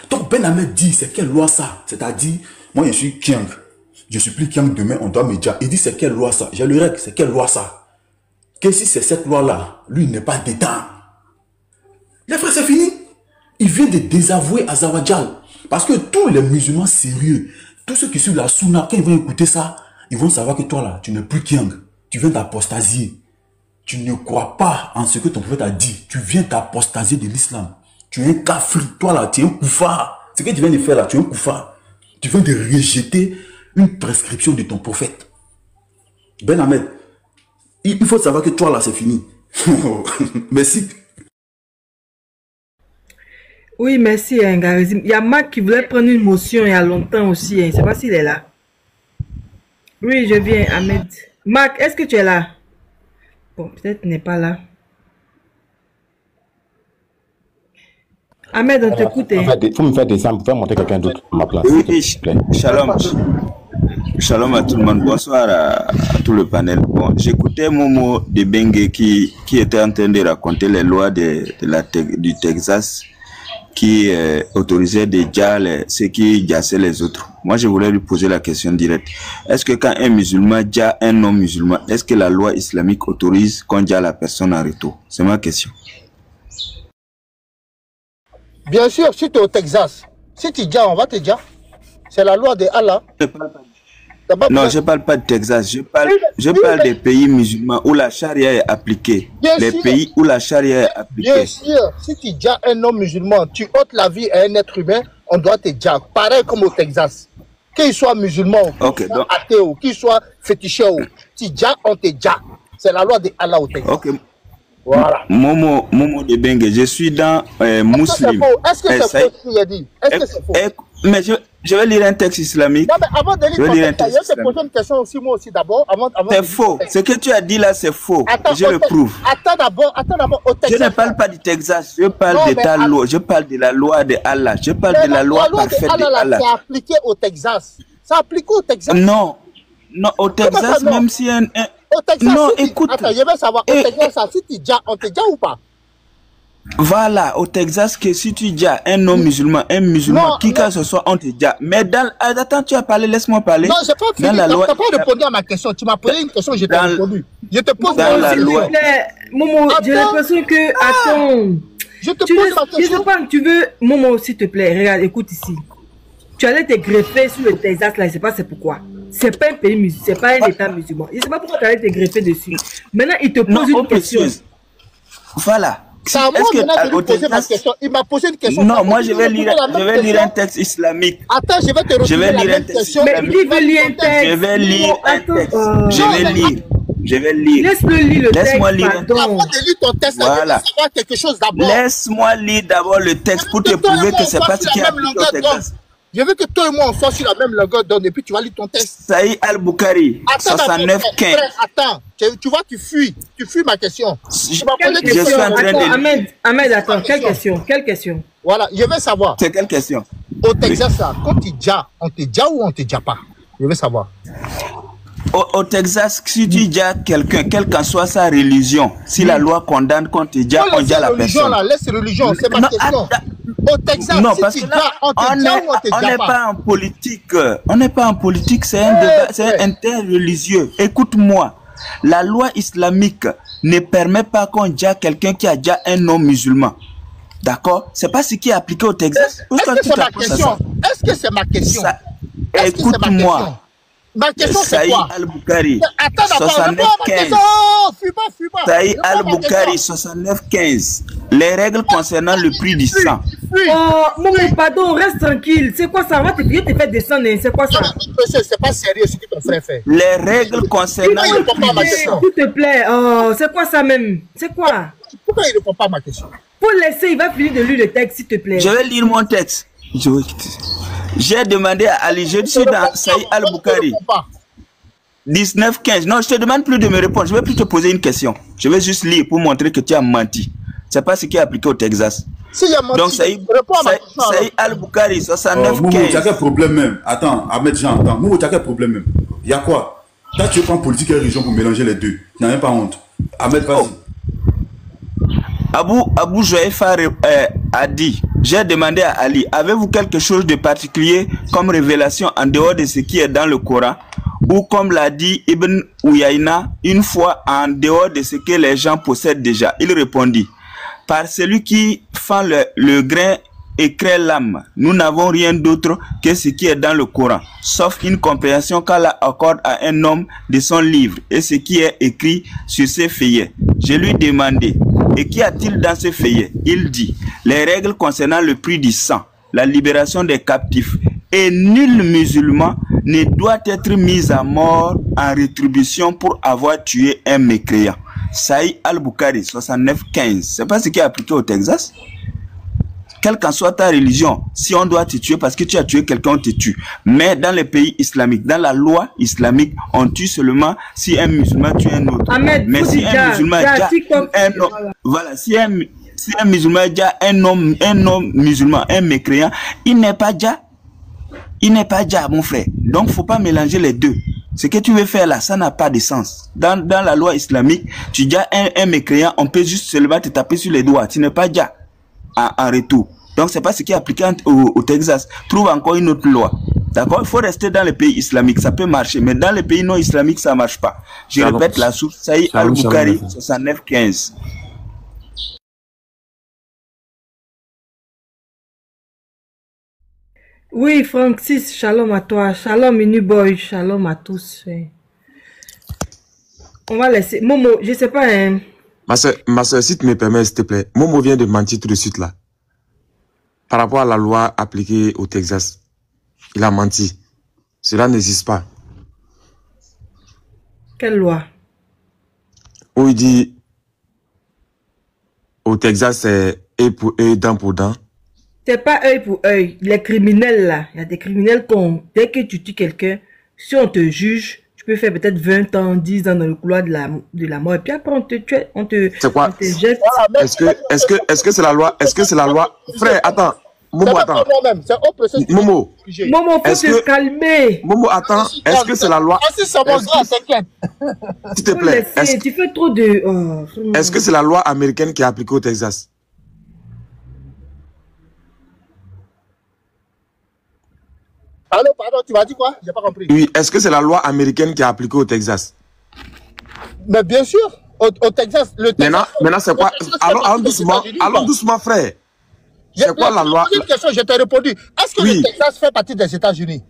Donc Ben Ahmed dit, c'est quelle loi ça? C'est-à-dire, moi je suis Kiang. Je suis plus Kiang demain, on doit me dire. Il dit, c'est quelle loi ça? J'ai le règle, c'est quelle loi ça? Que si c'est cette loi-là, lui il n'est pas dedans. Les frères, c'est fini. Il vient de désavouer Azawajal. Parce que tous les musulmans sérieux, tous ceux qui suivent la Sunna, quand ils vont écouter ça, ils vont savoir que toi là, tu n'es plus Kiang. Tu viens d'apostasier. Tu ne crois pas en ce que ton prophète a dit. Tu viens d'apostasier de l'islam. Tu es un kafri. Toi là, tu es un koufar. Ce que tu viens de faire là, tu es un koufar. Tu viens de rejeter une prescription de ton prophète. Ben Ahmed, il faut savoir que toi là, c'est fini. Merci. Oui, merci, Ngarizim. Il y a Marc qui voulait prendre une motion il y a longtemps aussi. Je ne sais pas s'il est là. Oui, je viens, Ahmed. Marc, est-ce que tu es là? Bon, peut-être n'est pas là. Ahmed, on t'écoute. Il faut me faire descendre pour faire monter quelqu'un d'autre à ma place. Oui, shalom. Shalom à tout le monde. Bonsoir à tout le panel. Bon, j'écoutais Momo de Bengue qui était en train de raconter les lois du Texas qui autorisait déjà ceux qui jassaient les autres. Moi, je voulais lui poser la question directe. Est-ce que quand un musulman jasse un non-musulman, est-ce que la loi islamique autorise qu'on jasse la personne en retour? C'est ma question. Bien sûr, si tu es au Texas, si tu jasses, on va te jasser. C'est la loi de Allah. Non, je ne parle pas de Texas. Je parle des pays musulmans où la charia est appliquée. Pays où la charia est appliquée. Bien sûr, si tu jasses un homme musulman, tu ôtes la vie à un être humain, on doit te jasser. Pareil comme au Texas. Qu'il soit musulman, qu'il soit athée ou qu'il soit féticheur, si jasses, on te jasse. C'est la loi de Allah au Texas. Ok. Voilà. Momo de Bengue, je suis dans Muslim. Est-ce que c'est faux ce qu'il a dit? Est-ce que c'est faux? Mais je vais lire un texte islamique. Non, mais avant de lire un texte, je vais te poser une question aussi, moi aussi d'abord. C'est faux. Ce que tu as dit là, c'est faux. Attends, je le prouve. Attends d'abord, au Texas. Je ne parle pas du Texas, je parle de ta loi. Je parle de la loi de Allah. Je parle de la loi parfaite de Allah. C'est appliqué au Texas. C'est appliqué au Texas. Non, au Texas, même si au Texas, non, écoute. Attends, je veux savoir, au Texas, si tu jasses, on te jasse ou pas? Voilà, au Texas, que si tu dis un non-musulman, un musulman, qui que ce soit, on te dit. Mais attends, tu as parlé, laisse-moi parler. Non, j'ai pas fini, tu n'as pas répondu à ma question. Tu m'as posé une question, je t'ai répondu. Je te pose la loi. Momo, j'ai l'impression que... Attends. Je te pose ma question. Je sais pas, tu veux... Momo, s'il te plaît, regarde, écoute ici. Tu allais te greffer sur le Texas, là, je sais pas c'est pourquoi. C'est pas un pays musulman, c'est pas un état musulman. Je sais pas pourquoi tu allais te greffer dessus. Maintenant, il te pose une question. Voilà. C'est à moi maintenant de lui poser ma question. Il m'a posé une question. Non, moi je vais lire un texte islamique. Attends, je vais te retourner la même question. Mais il veut lire un texte. Je vais lire un texte. Je vais lire. Je vais lire. Laisse-le lire le texte. Laisse-moi lire. Avant de lire ton texte, Voilà. il faut savoir quelque chose d'abord. Laisse-moi lire d'abord le texte pour te prouver que c'est pas ce qui est appliqué au Texas. Je veux que toi et moi on soit sur la même longueur d'onde et puis tu vas lire ton texte. Saïd Al-Bukhari, 69-15. Attends, tu vois, tu fuis ma question. Je suis en train de... Ahmed, attends, quelle question? Voilà, je veux savoir. C'est quelle question? Au Texas, là, quand tu déjà, on te déjà ou on te déjà pas? Je veux savoir. Au Texas, si tu dis à quelqu'un, quelle qu'en soit sa religion, si la loi condamne qu'on te dit, on dit à la personne. Laisse religion, c'est ma question. Au Texas, non, parce que là, on n'est pas en politique. On n'est pas en politique, c'est un débat, c'est interreligieux. Écoute-moi, la loi islamique ne permet pas qu'on dise à quelqu'un qui a déjà un nom musulman. D'accord? C'est pas ce qui est appliqué au Texas. Est-ce que c'est ma question? Est-ce que c'est ma question? Écoute-moi. Ma question c'est quoi? Saïd Al-Bukhari, attends, 69-15. Fuis pas. Saïd Al-Bukhari, 69-15. Les règles concernant le prix du sang. Oh, Momo, pardon, reste tranquille. C'est quoi ça? On va te faire descendre. C'est quoi ça? Monsieur, c'est pas sérieux ce que ton frère fait. Les règles concernant le prix du sang. S'il te plaît, oh, c'est quoi ça même? C'est quoi? Pourquoi il ne répond pas à ma question? Faut laisser, il va finir de lire le texte, s'il te plaît. Je vais lire mon texte. J'ai demandé à Ali, je suis dans Saïd Al-Bukhari. 19-15. Non, je te demande plus de me répondre. Je vais plus te poser une question. Je vais juste lire pour montrer que tu as menti. C'est pas ce qui est appliqué au Texas. Donc Saïd Al-Bukhari, 69-15. Tu as quel problème même? Attends, Ahmed, j'entends. Momo, tu as quel problème même? Il y a quoi? Toi, tu prends politique et religion pour mélanger les deux. Tu n'as même pas honte. Ahmed, vas-y. Abou Joëfa a dit, j'ai demandé à Ali, avez-vous quelque chose de particulier comme révélation en dehors de ce qui est dans le Coran? Ou comme l'a dit Ibn Uyayna, une fois en dehors de ce que les gens possèdent déjà? Il répondit, par celui qui fend le grain et crée l'âme, nous n'avons rien d'autre que ce qui est dans le Coran, sauf une compréhension qu'Allah accorde à un homme de son livre et ce qui est écrit sur ses feuillets. Je lui demandai, et qu'y a-t-il dans ces feuillets? Il dit, les règles concernant le prix du sang, la libération des captifs, et nul musulman ne doit être mis à mort en rétribution pour avoir tué un mécréant. Saïd Al-Bukhari, 69-15. C'est pas ce qui est appliqué au Texas? Quelle qu'en soit ta religion, si on doit te tuer parce que tu as tué quelqu'un, on te tue. Mais dans les pays islamiques, dans la loi islamique, on tue seulement si un musulman tue un autre. Ahmed, mais si un musulman si un musulman a déjà un homme musulman, un mécréant, il n'est pas déjà, mon frère. Donc, faut pas mélanger les deux. Ce que tu veux faire là, ça n'a pas de sens. Dans la loi islamique, tu dis un mécréant, on peut juste seulement te taper sur les doigts. Tu n'es pas déjà en retour. Donc, c'est pas ce qui est appliqué au Texas. Trouve encore une autre loi. D'accord? Il faut rester dans les pays islamiques. Ça peut marcher. Mais dans les pays non islamiques, ça marche pas. Je répète la source. Saïd Al-Bukhari, 69-15. Oui, Francis, shalom à toi. Shalom, Miniboy. Shalom à tous. On va laisser. Momo, je sais pas, hein. Ma soeur, si tu me permets, s'il te plaît. Momo vient de mentir tout de suite, là. Par rapport à la loi appliquée au Texas. Il a menti. Cela n'existe pas. Quelle loi? Où il dit, au Texas, c'est œil pour œil, dent pour dent. C'est pas œil pour œil. Les criminels, là, il y a des criminels dès que tu tues quelqu'un, si on te juge, tu peux faire peut-être 20 ans, 10 ans dans le couloir de la mort. Et puis après, on te tue, c'est quoi? Jette. Est-ce que c'est la loi? Est-ce que c'est la loi? Frère, attends. Momo, attends. Momo, faut se calmer. Momo, attends. Est-ce que c'est la loi? S'il te plaît. Tu fais trop de... Est-ce que c'est la loi américaine qui est appliquée au Texas? Allô, pardon, tu m'as dit quoi? J'ai pas compris. Oui, est-ce que c'est la loi américaine qui est appliquée au Texas? Mais bien sûr, au Texas, le Texas... Maintenant, c'est quoi? Allons doucement, frère. C'est quoi la loi? Une question, je t'ai répondu. Est-ce que le Texas fait partie des États-Unis?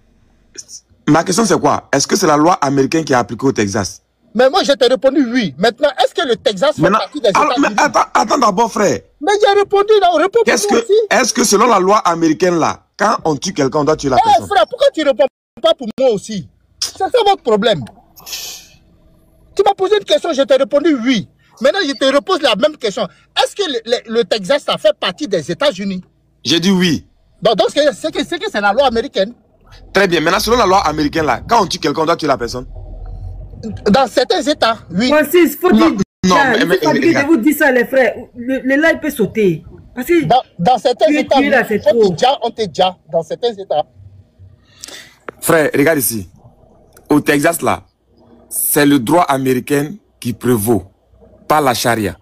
Ma question, c'est quoi? Est-ce que c'est la loi américaine qui est appliquée au Texas? Mais moi, je t'ai répondu oui. Maintenant, est-ce que le Texas fait partie des États-Unis? Attends d'abord, frère. Mais j'ai répondu là, on répond pour moi aussi. Est-ce que selon la loi américaine, là, quand on tue quelqu'un, on doit tuer la personne? Frère, pourquoi tu ne réponds pas pour moi aussi? C'est ça votre problème. Tu m'as posé une question, je t'ai répondu oui. Maintenant, je te repose la même question. Est-ce que le Texas, ça fait partie des États-Unis? J'ai dit oui. Donc c'est que c'est la loi américaine. Très bien. Maintenant, selon la loi américaine, là, quand on tue quelqu'un, on doit tuer la personne. Dans certains États, oui. Francis, faut dire... Non, mais je vous dis ça, les frères. Le live peut sauter. Parce que dans certains États, on te déjà dans certains États. Frère, regarde ici. Au Texas, là, c'est le droit américain qui prévaut, pas la charia.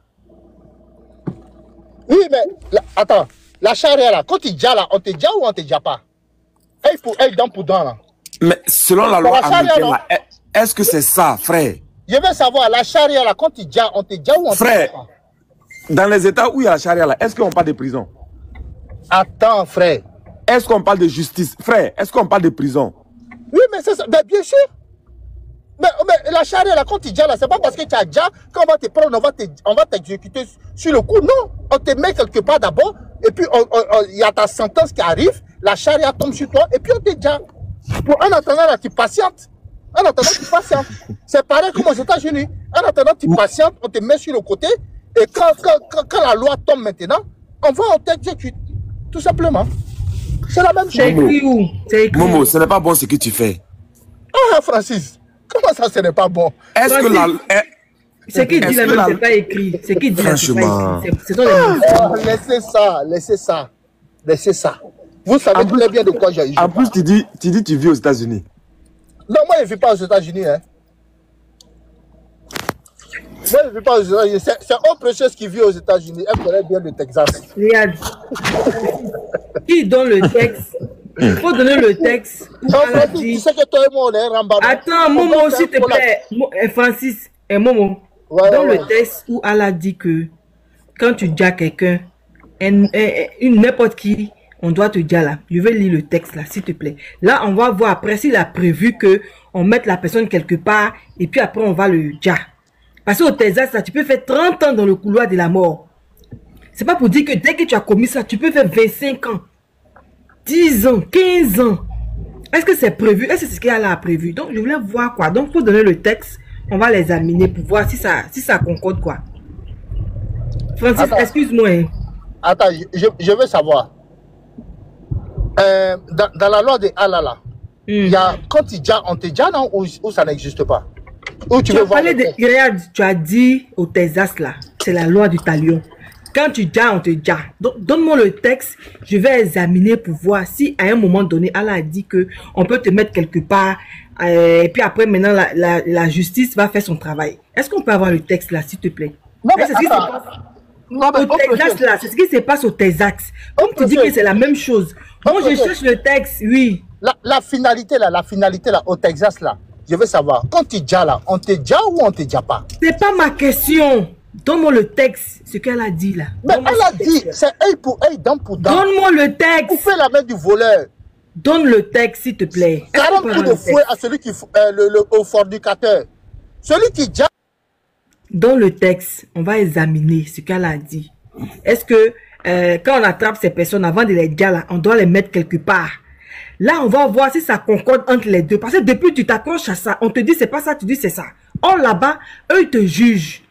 Oui, mais attends, la charia, là, quand tu déjà là, on te déjà ou on te déjà pas? Œil pour œil, dent pour dent, là. Mais selon la loi américaine, là, est-ce que c'est ça, frère? Je veux savoir, la charia, là, quand tu déjà, on te déjà ou on te frère, pas? Dans les États où il y a la charia, là, est-ce qu'on parle de prison? Attends, frère. Est-ce qu'on parle de justice? Frère, est-ce qu'on parle de prison? Oui, mais c'est ça. Ben, bien sûr. Mais la charia, là, quand tu dis là, c'est pas parce que tu as déjà qu'on va te prendre, on va t'exécuter sur le coup. Non. On te met quelque part d'abord, et puis il y a ta sentence qui arrive, la charia tombe sur toi, et puis on te dit. En attendant, là, tu patientes. En attendant, tu patientes. C'est pareil comme aux États-Unis. En attendant, tu patientes, on te met sur le côté, et quand la loi tombe maintenant, on t'exécute. Tout simplement. C'est la même chose. C'est écrit où? Momo, ce n'est pas bon ce que tu fais. Ah, Francis, comment ça, ce n'est pas bon? Est-ce que la... Ce qu'il dit là, c'est pas écrit. Ce qu'il dit là, c'est pas écrit. Laissez ça. Vous savez très bien de quoi j'ai. En plus, tu dis tu vis aux États-Unis. Non, moi, je ne vis pas aux États-Unis. Hein. Moi, je ne vis pas aux États-Unis. C'est un précieux qui vit aux États-Unis. Elle connaît bien le Texas. Regarde. Qui donne le texte? Il faut donner le texte. Tu sais que toi et moi, on est Rambam. Attends, Momo, s'il te plaît. Francis et Momo. Dans le texte où Allah dit que quand tu dis à quelqu'un, n'importe qui, on doit te dire là. Je vais lire le texte là, s'il te plaît. Là, on va voir après s'il a prévu que on mette la personne quelque part et puis après on va le dire. Parce qu'au Texas, là, tu peux faire 30 ans dans le couloir de la mort. C'est pas pour dire que dès que tu as commis ça, tu peux faire 25 ans, 10 ans, 15 ans. Est-ce que c'est prévu? Est-ce que c'est ce qu'il a prévu? Donc, je voulais voir quoi. Donc, pour donner le texte, on va l'examiner pour voir si ça concorde quoi. Francis, excuse-moi. Hein. Attends, je veux savoir. Dans la loi de Allah, là, il y a, quand tu dis, on te dit non, ou ça n'existe pas? Où tu veux voir regarde, tu as dit au Texas là, c'est la loi du talion. Quand tu dis, on te dit. Donc, donne-moi le texte, je vais examiner pour voir si à un moment donné, Allah a dit que on peut te mettre quelque part, et puis après, maintenant, la justice va faire son travail. Est-ce qu'on peut avoir le texte là, s'il te plaît? Non, mais au Texas là, c'est ce qui se passe au Texas. Comme tu dis que c'est la même chose. Moi, je cherche le texte, oui. La finalité là, au Texas là, je veux savoir, quand tu dis là, on te dit ou on te dit pas? C'est pas ma question. Donne-moi le texte, ce qu'elle a dit là. Mais elle a dit, c'est œil pour œil, dent pour dent. Donne-moi le texte. Vous faites la main du voleur. Donne le texte, s'il te plaît. 40 coups de fouet à celui qui, au fornicateur. Celui qui dit. Dans le texte, on va examiner ce qu'elle a dit. Est-ce que quand on attrape ces personnes, avant de les dire là, on doit les mettre quelque part? Là, on va voir si ça concorde entre les deux. Parce que depuis tu t'accroches à ça, on te dit c'est pas ça, tu dis c'est ça. Or là-bas, eux ils te jugent.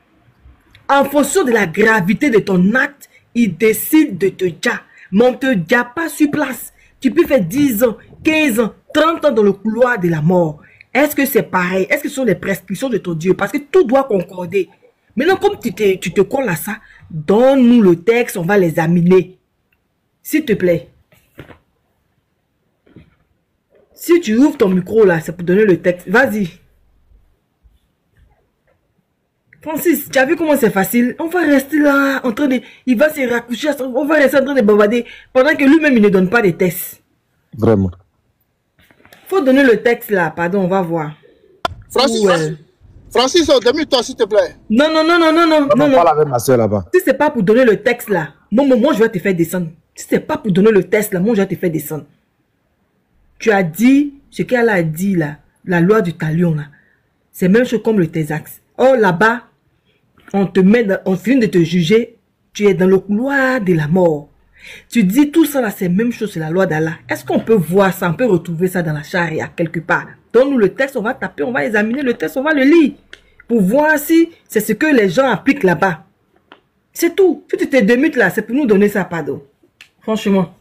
En fonction de la gravité de ton acte, ils décident de te dire. Mais on ne te dit pas sur place. Tu peux faire 10 ans, 15 ans, 30 ans dans le couloir de la mort. Est-ce que c'est pareil? Est-ce que ce sont les prescriptions de ton Dieu? Parce que tout doit concorder. Maintenant, comme tu te colles à ça, donne-nous le texte, on va l'examiner. S'il te plaît. Si tu ouvres ton micro là, c'est pour donner le texte. Vas-y. Francis, tu as vu comment c'est facile? On va rester là, en train de... Il va se raccoucher, on va rester en train de bavarder, pendant que lui-même, il ne donne pas de tests. Vraiment. Faut donner le texte là, pardon, on va voir. Francis, demande-toi s'il te plaît. Non. On parle avec ma soeur là-bas. Si c'est pas pour donner le texte là, moi je vais te faire descendre. Si c'est pas pour donner le texte là, moi je vais te faire descendre. Tu as dit ce qu'elle a dit là, la loi du talion là. C'est même chose comme le Texas. Or là-bas, on te met, on finit de te juger, tu es dans le couloir de la mort. Tu dis tout ça là, c'est même chose, c'est la loi d'Allah. Est-ce qu'on peut voir ça, on peut retrouver ça dans la charia quelque part? Donne-nous le texte, on va taper, on va examiner le texte, on va le lire. pour voir si c'est ce que les gens appliquent là-bas. C'est tout. Si tu te démutes là, c'est pour nous donner ça, pardon. Franchement.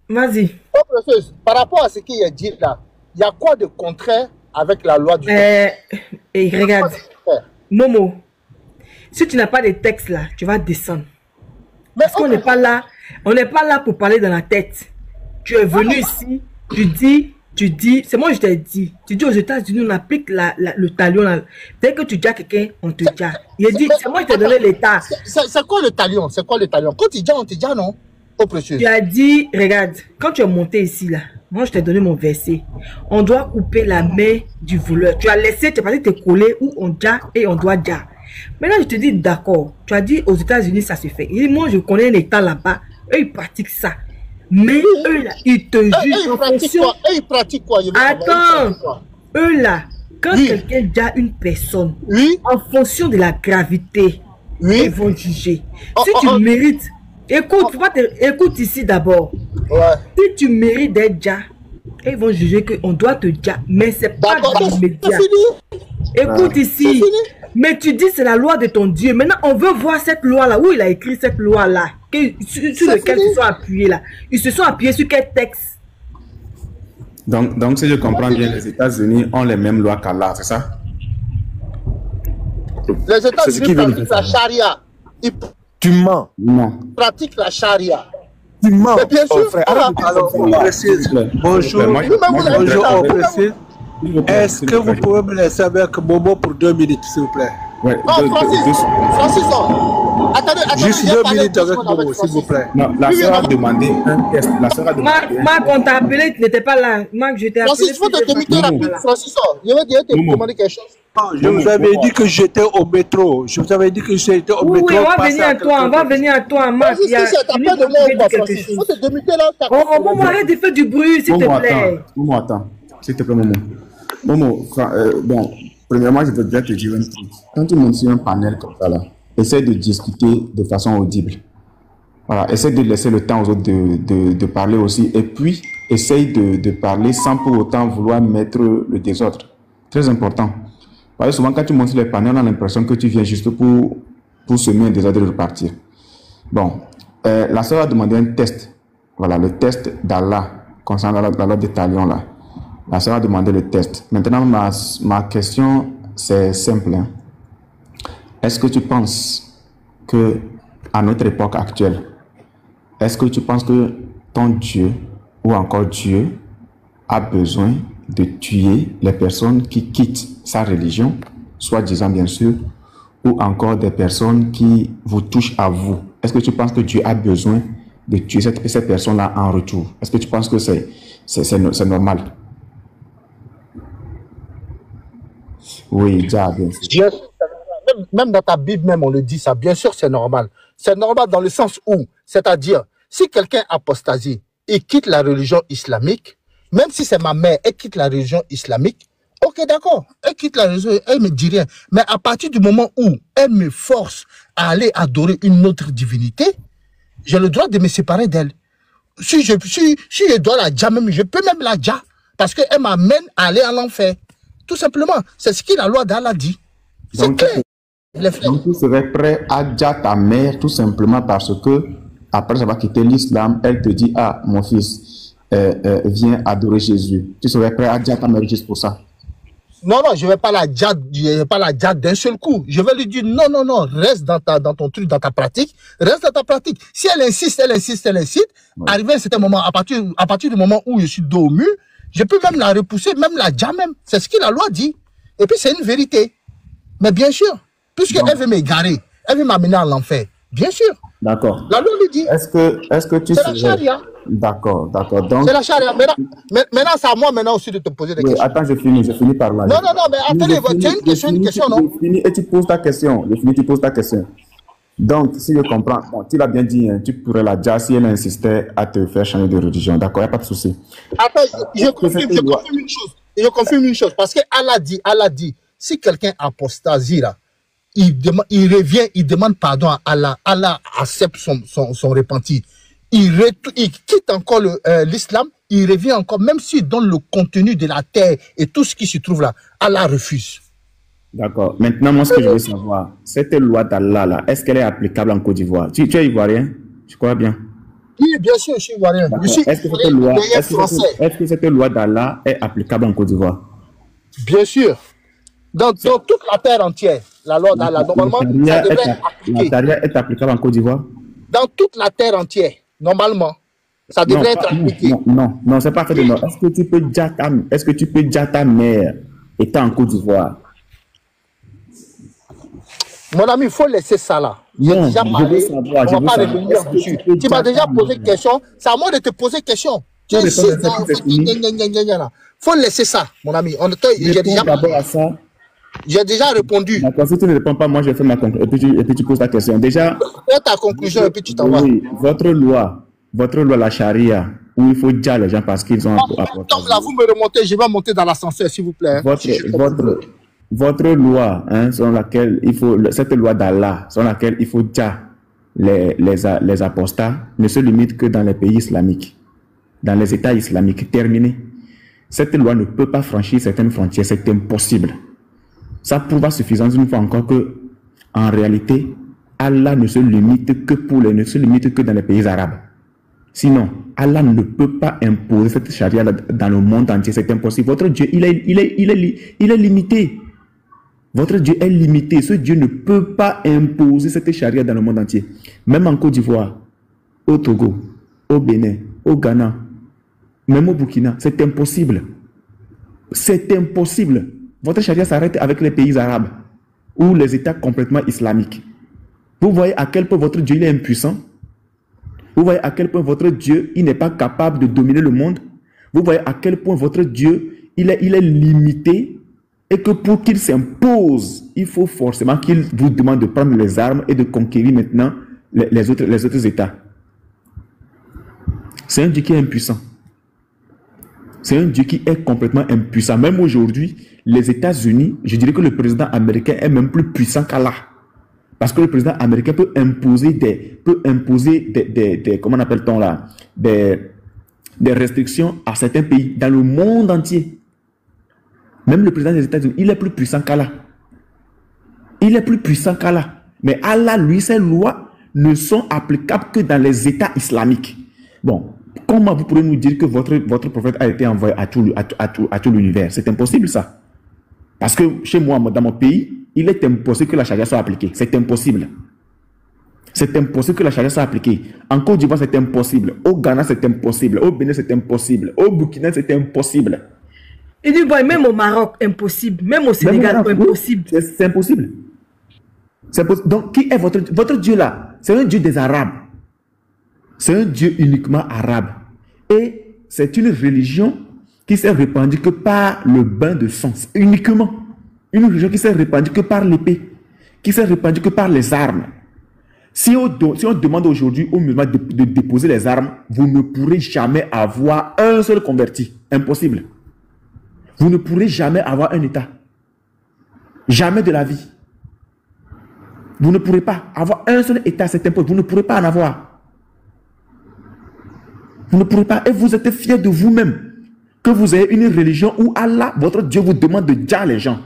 Vas-y. Par rapport à ce qu'il a dit là, il y a quoi de contraire avec la loi du et regarde, Momo, si tu n'as pas de texte là, tu vas descendre. Parce qu'on n'est pas là, on n'est pas là pour parler dans la tête. Tu es venu ici, tu dis, c'est moi je t'ai dit, tu dis aux États-Unis on applique le talion là. Dès que tu dis à quelqu'un, on te dit. Il dit, c'est moi je t'ai donné l'état. C'est quoi le talion? C'est quoi le talion? Quand tu dis, on te dit non? Oh, précieux. Tu as dit, regarde, quand tu es monté ici là, moi je t'ai donné mon verset. On doit couper la main du voleur. Tu as laissé, tu es parti te coller où on dit et on doit dire. Maintenant je te dis d'accord. Tu as dit aux États-Unis ça se fait. Il dit, moi je connais un état là-bas, eux ils pratiquent ça. Mais eux là, ils te jugent en fonction. Ils pratiquent quoi? Attends, eux là, quand quelqu'un dit à une personne, en fonction de la gravité, ils vont juger. Si tu mérites, écoute, écoute ici d'abord. Si tu mérites d'être déjà, ils vont juger qu'on doit te dire, mais c'est pas dans l'immédiat. Écoute ici, mais tu dis c'est la loi de ton Dieu. Maintenant, on veut voir cette loi-là, où il a écrit cette loi-là, sur lequel ils se sont appuyés là. Ils se sont appuyés sur quel texte? Donc si je comprends bien, les États-Unis ont les mêmes lois qu'Allah, c'est ça? Les États-Unis pratiquent la charia. Tu mens. Non. Ils pratiquent la charia. Tu mens. Mais bien sûr, frère. Alors, on précise. Bonjour. Bonjour, on précise. Est-ce que vous pouvez me laisser avec Momo pour 2 minutes, s'il vous plaît? Ouais, Francis, attendez, juste 2 minutes avec Momo, s'il vous plaît. Non, la sœur a demandé un test. La sœur a demandé. Marc, on t'a appelé, tu n'étais pas là. Marc, je t'ai appelé. Francis, il faut te démuter rapide. Francis, je vais te demander quelque chose. Je vous avais dit que j'étais au métro. Je vous avais dit que j'étais au métro. Oui, on va venir à toi, on va venir à toi, Marc. Il faut te démuter là. Oh, arrête de faire du bruit, s'il te plaît. Momo, attends. S'il te plaît, Momo. Momo, bon, premièrement, je voudrais te dire un truc. Quand tu montes sur un panel comme ça, là, essaie de discuter de façon audible. Voilà, essaie de laisser le temps aux autres de parler aussi. Et puis, essaie de parler sans pour autant vouloir mettre le désordre. Très important. Parce que souvent, quand tu montes sur les panels, on a l'impression que tu viens juste pour semer un désordre et repartir. Bon, la sœur a demandé un test. Voilà, le test d'Allah concernant la loi des talions, là. La sœur a demandé le test. Maintenant, ma question, c'est simple. Hein. Est-ce que tu penses que, à notre époque actuelle, est-ce que tu penses que ton Dieu, ou encore Dieu, a besoin de tuer les personnes qui quittent sa religion, soi-disant bien sûr, ou encore des personnes qui vous touchent à vous? Est-ce que tu penses que Dieu a besoin de tuer cette personne-là en retour? Est-ce que tu penses que c'est normal? Oui, déjà, bien sûr. Même dans ta Bible, même on le dit ça. Bien sûr, c'est normal. C'est normal dans le sens où, c'est-à-dire, si quelqu'un apostasie et quitte la religion islamique, même si c'est ma mère, elle quitte la religion islamique, ok, d'accord, elle quitte la religion, elle me dit rien. Mais à partir du moment où elle me force à aller adorer une autre divinité, j'ai le droit de me séparer d'elle. Si je dois la dire même, je peux même la dire, parce qu'elle m'amène à aller à l'enfer. Tout simplement, c'est ce que la loi d'Allah dit. C'est clair. Donc, tu serais prêt à dire ta mère tout simplement parce que, après avoir quitté l'islam, elle te dit, ah, mon fils, viens adorer Jésus. Tu serais prêt à dire ta mère juste pour ça? Non, je ne vais pas la dire d'un seul coup. Je vais lui dire, non, reste dans ton truc, dans ta pratique. Reste dans ta pratique. Si elle insiste, ouais. Arrivé à un certain moment, à partir du moment où je suis dos au mur, je peux même la repousser, même la dire même. C'est ce que la loi dit. Et puis, c'est une vérité. Mais bien sûr, puisqu'elle veut m'égarer, elle veut m'amener à l'enfer. Bien sûr. D'accord. La loi lui dit. Est-ce que tu sais... C'est la charia. D'accord. Donc... C'est la charia. Maintenant, c'est à moi maintenant aussi de te poser des questions. Attends, je finis par là. Non, mais attendez, tu as une question, non? Je finis et tu poses ta question. Tu poses ta question. Donc, si je comprends, bon, tu l'as bien dit, hein, tu pourrais la dire si elle insistait à te faire changer de religion. D'accord, il n'y a pas de souci. Attends, je confirme une chose. Parce que Allah dit, si quelqu'un apostasie là, il revient, il demande pardon à Allah. Allah accepte son repenti. Il quitte encore l'islam, il revient encore, même s'il donne le contenu de la terre et tout ce qui se trouve là, Allah refuse. D'accord. Maintenant, moi, ce que je veux savoir, cette loi d'Allah, là, est-ce qu'elle est applicable en Côte d'Ivoire? Tu es ivoirien? Je crois bien. Oui, bien sûr, je suis ivoirien. Est-ce que cette loi d'Allah est applicable en Côte d'Ivoire? Bien sûr. Dans toute la terre entière, la loi d'Allah, normalement, ça devrait être appliqué. La charia est applicable en Côte d'Ivoire? Dans toute la terre entière, normalement, ça devrait être appliqué. Non, c'est pas fait de non. Est-ce que tu peux dire ta mère étant en Côte d'Ivoire? Mon ami, il faut laisser ça là. J'ai déjà parlé. On ne va pas revenir dessus. Tu m'as déjà posé question. C'est à moi de te poser question. Tu insistes dans il faut laisser ça, mon ami. J'ai déjà répondu. D'accord, si tu ne réponds pas, moi je fais ma conclusion. Et puis tu poses ta question. Déjà. Fais ta conclusion et puis tu t'en vas. Oui, votre loi, la charia, où il faut dire les gens parce qu'ils ont apporté. Donc là, vous me remontez, je vais monter dans l'ascenseur, s'il vous plaît. Votre loi, hein, selon laquelle il faut, cette loi d'Allah, selon laquelle il faut dire les apostats, ne se limite que dans les pays islamiques, dans les États islamiques. Terminé. Cette loi ne peut pas franchir certaines frontières, c'est impossible. Ça prouve à suffisance une fois encore que, en réalité, Allah ne se limite que dans les pays arabes. Sinon, Allah ne peut pas imposer cette charia dans le monde entier, c'est impossible. Votre Dieu, il est limité. Votre Dieu est limité. Ce Dieu ne peut pas imposer cette charia dans le monde entier. Même en Côte d'Ivoire, au Togo, au Bénin, au Ghana, même au Burkina, c'est impossible. C'est impossible. Votre charia s'arrête avec les pays arabes ou les États complètement islamiques. Vous voyez à quel point votre Dieu il est impuissant. Vous voyez à quel point votre Dieu il n'est pas capable de dominer le monde. Vous voyez à quel point votre Dieu il est limité et que pour qu'il s'impose, il faut forcément qu'il vous demande de prendre les armes et de conquérir maintenant les autres États. C'est un Dieu qui est impuissant. C'est un Dieu qui est complètement impuissant. Même aujourd'hui, les États-Unis, je dirais que le président américain est même plus puissant qu'Allah. Parce que le président américain peut imposer des comment appelle-t-on là, des restrictions à certains pays dans le monde entier. Même le président des États-Unis, il est plus puissant qu'Allah. Il est plus puissant qu'Allah. Mais Allah, lui, ses lois ne sont applicables que dans les États islamiques. Bon, comment vous pourrez nous dire que votre prophète a été envoyé à tout l'univers? C'est impossible ça. Parce que chez moi, dans mon pays, il est impossible que la charia soit appliquée. C'est impossible. C'est impossible que la charia soit appliquée. En Côte d'Ivoire, c'est impossible. Au Ghana, c'est impossible. Au Bénin, c'est impossible. Au Burkina, c'est impossible. Et du coup, même au Maroc, impossible. Même au Sénégal, impossible. C'est impossible. Donc, qui est votre Dieu là? C'est un Dieu des Arabes. C'est un Dieu uniquement arabe. Et c'est une religion qui s'est répandue que par le bain de sang. Uniquement. Une religion qui s'est répandue que par l'épée. Qui s'est répandue que par les armes. Si on demande aujourd'hui aux musulmans de déposer les armes, vous ne pourrez jamais avoir un seul converti. Impossible. Vous ne pourrez jamais avoir un État. Jamais de la vie. Vous ne pourrez pas avoir un seul État, c'est impossible. Vous ne pourrez pas en avoir. Vous ne pourrez pas. Et vous êtes fiers de vous-même que vous ayez une religion où Allah, votre Dieu, vous demande de dire les gens.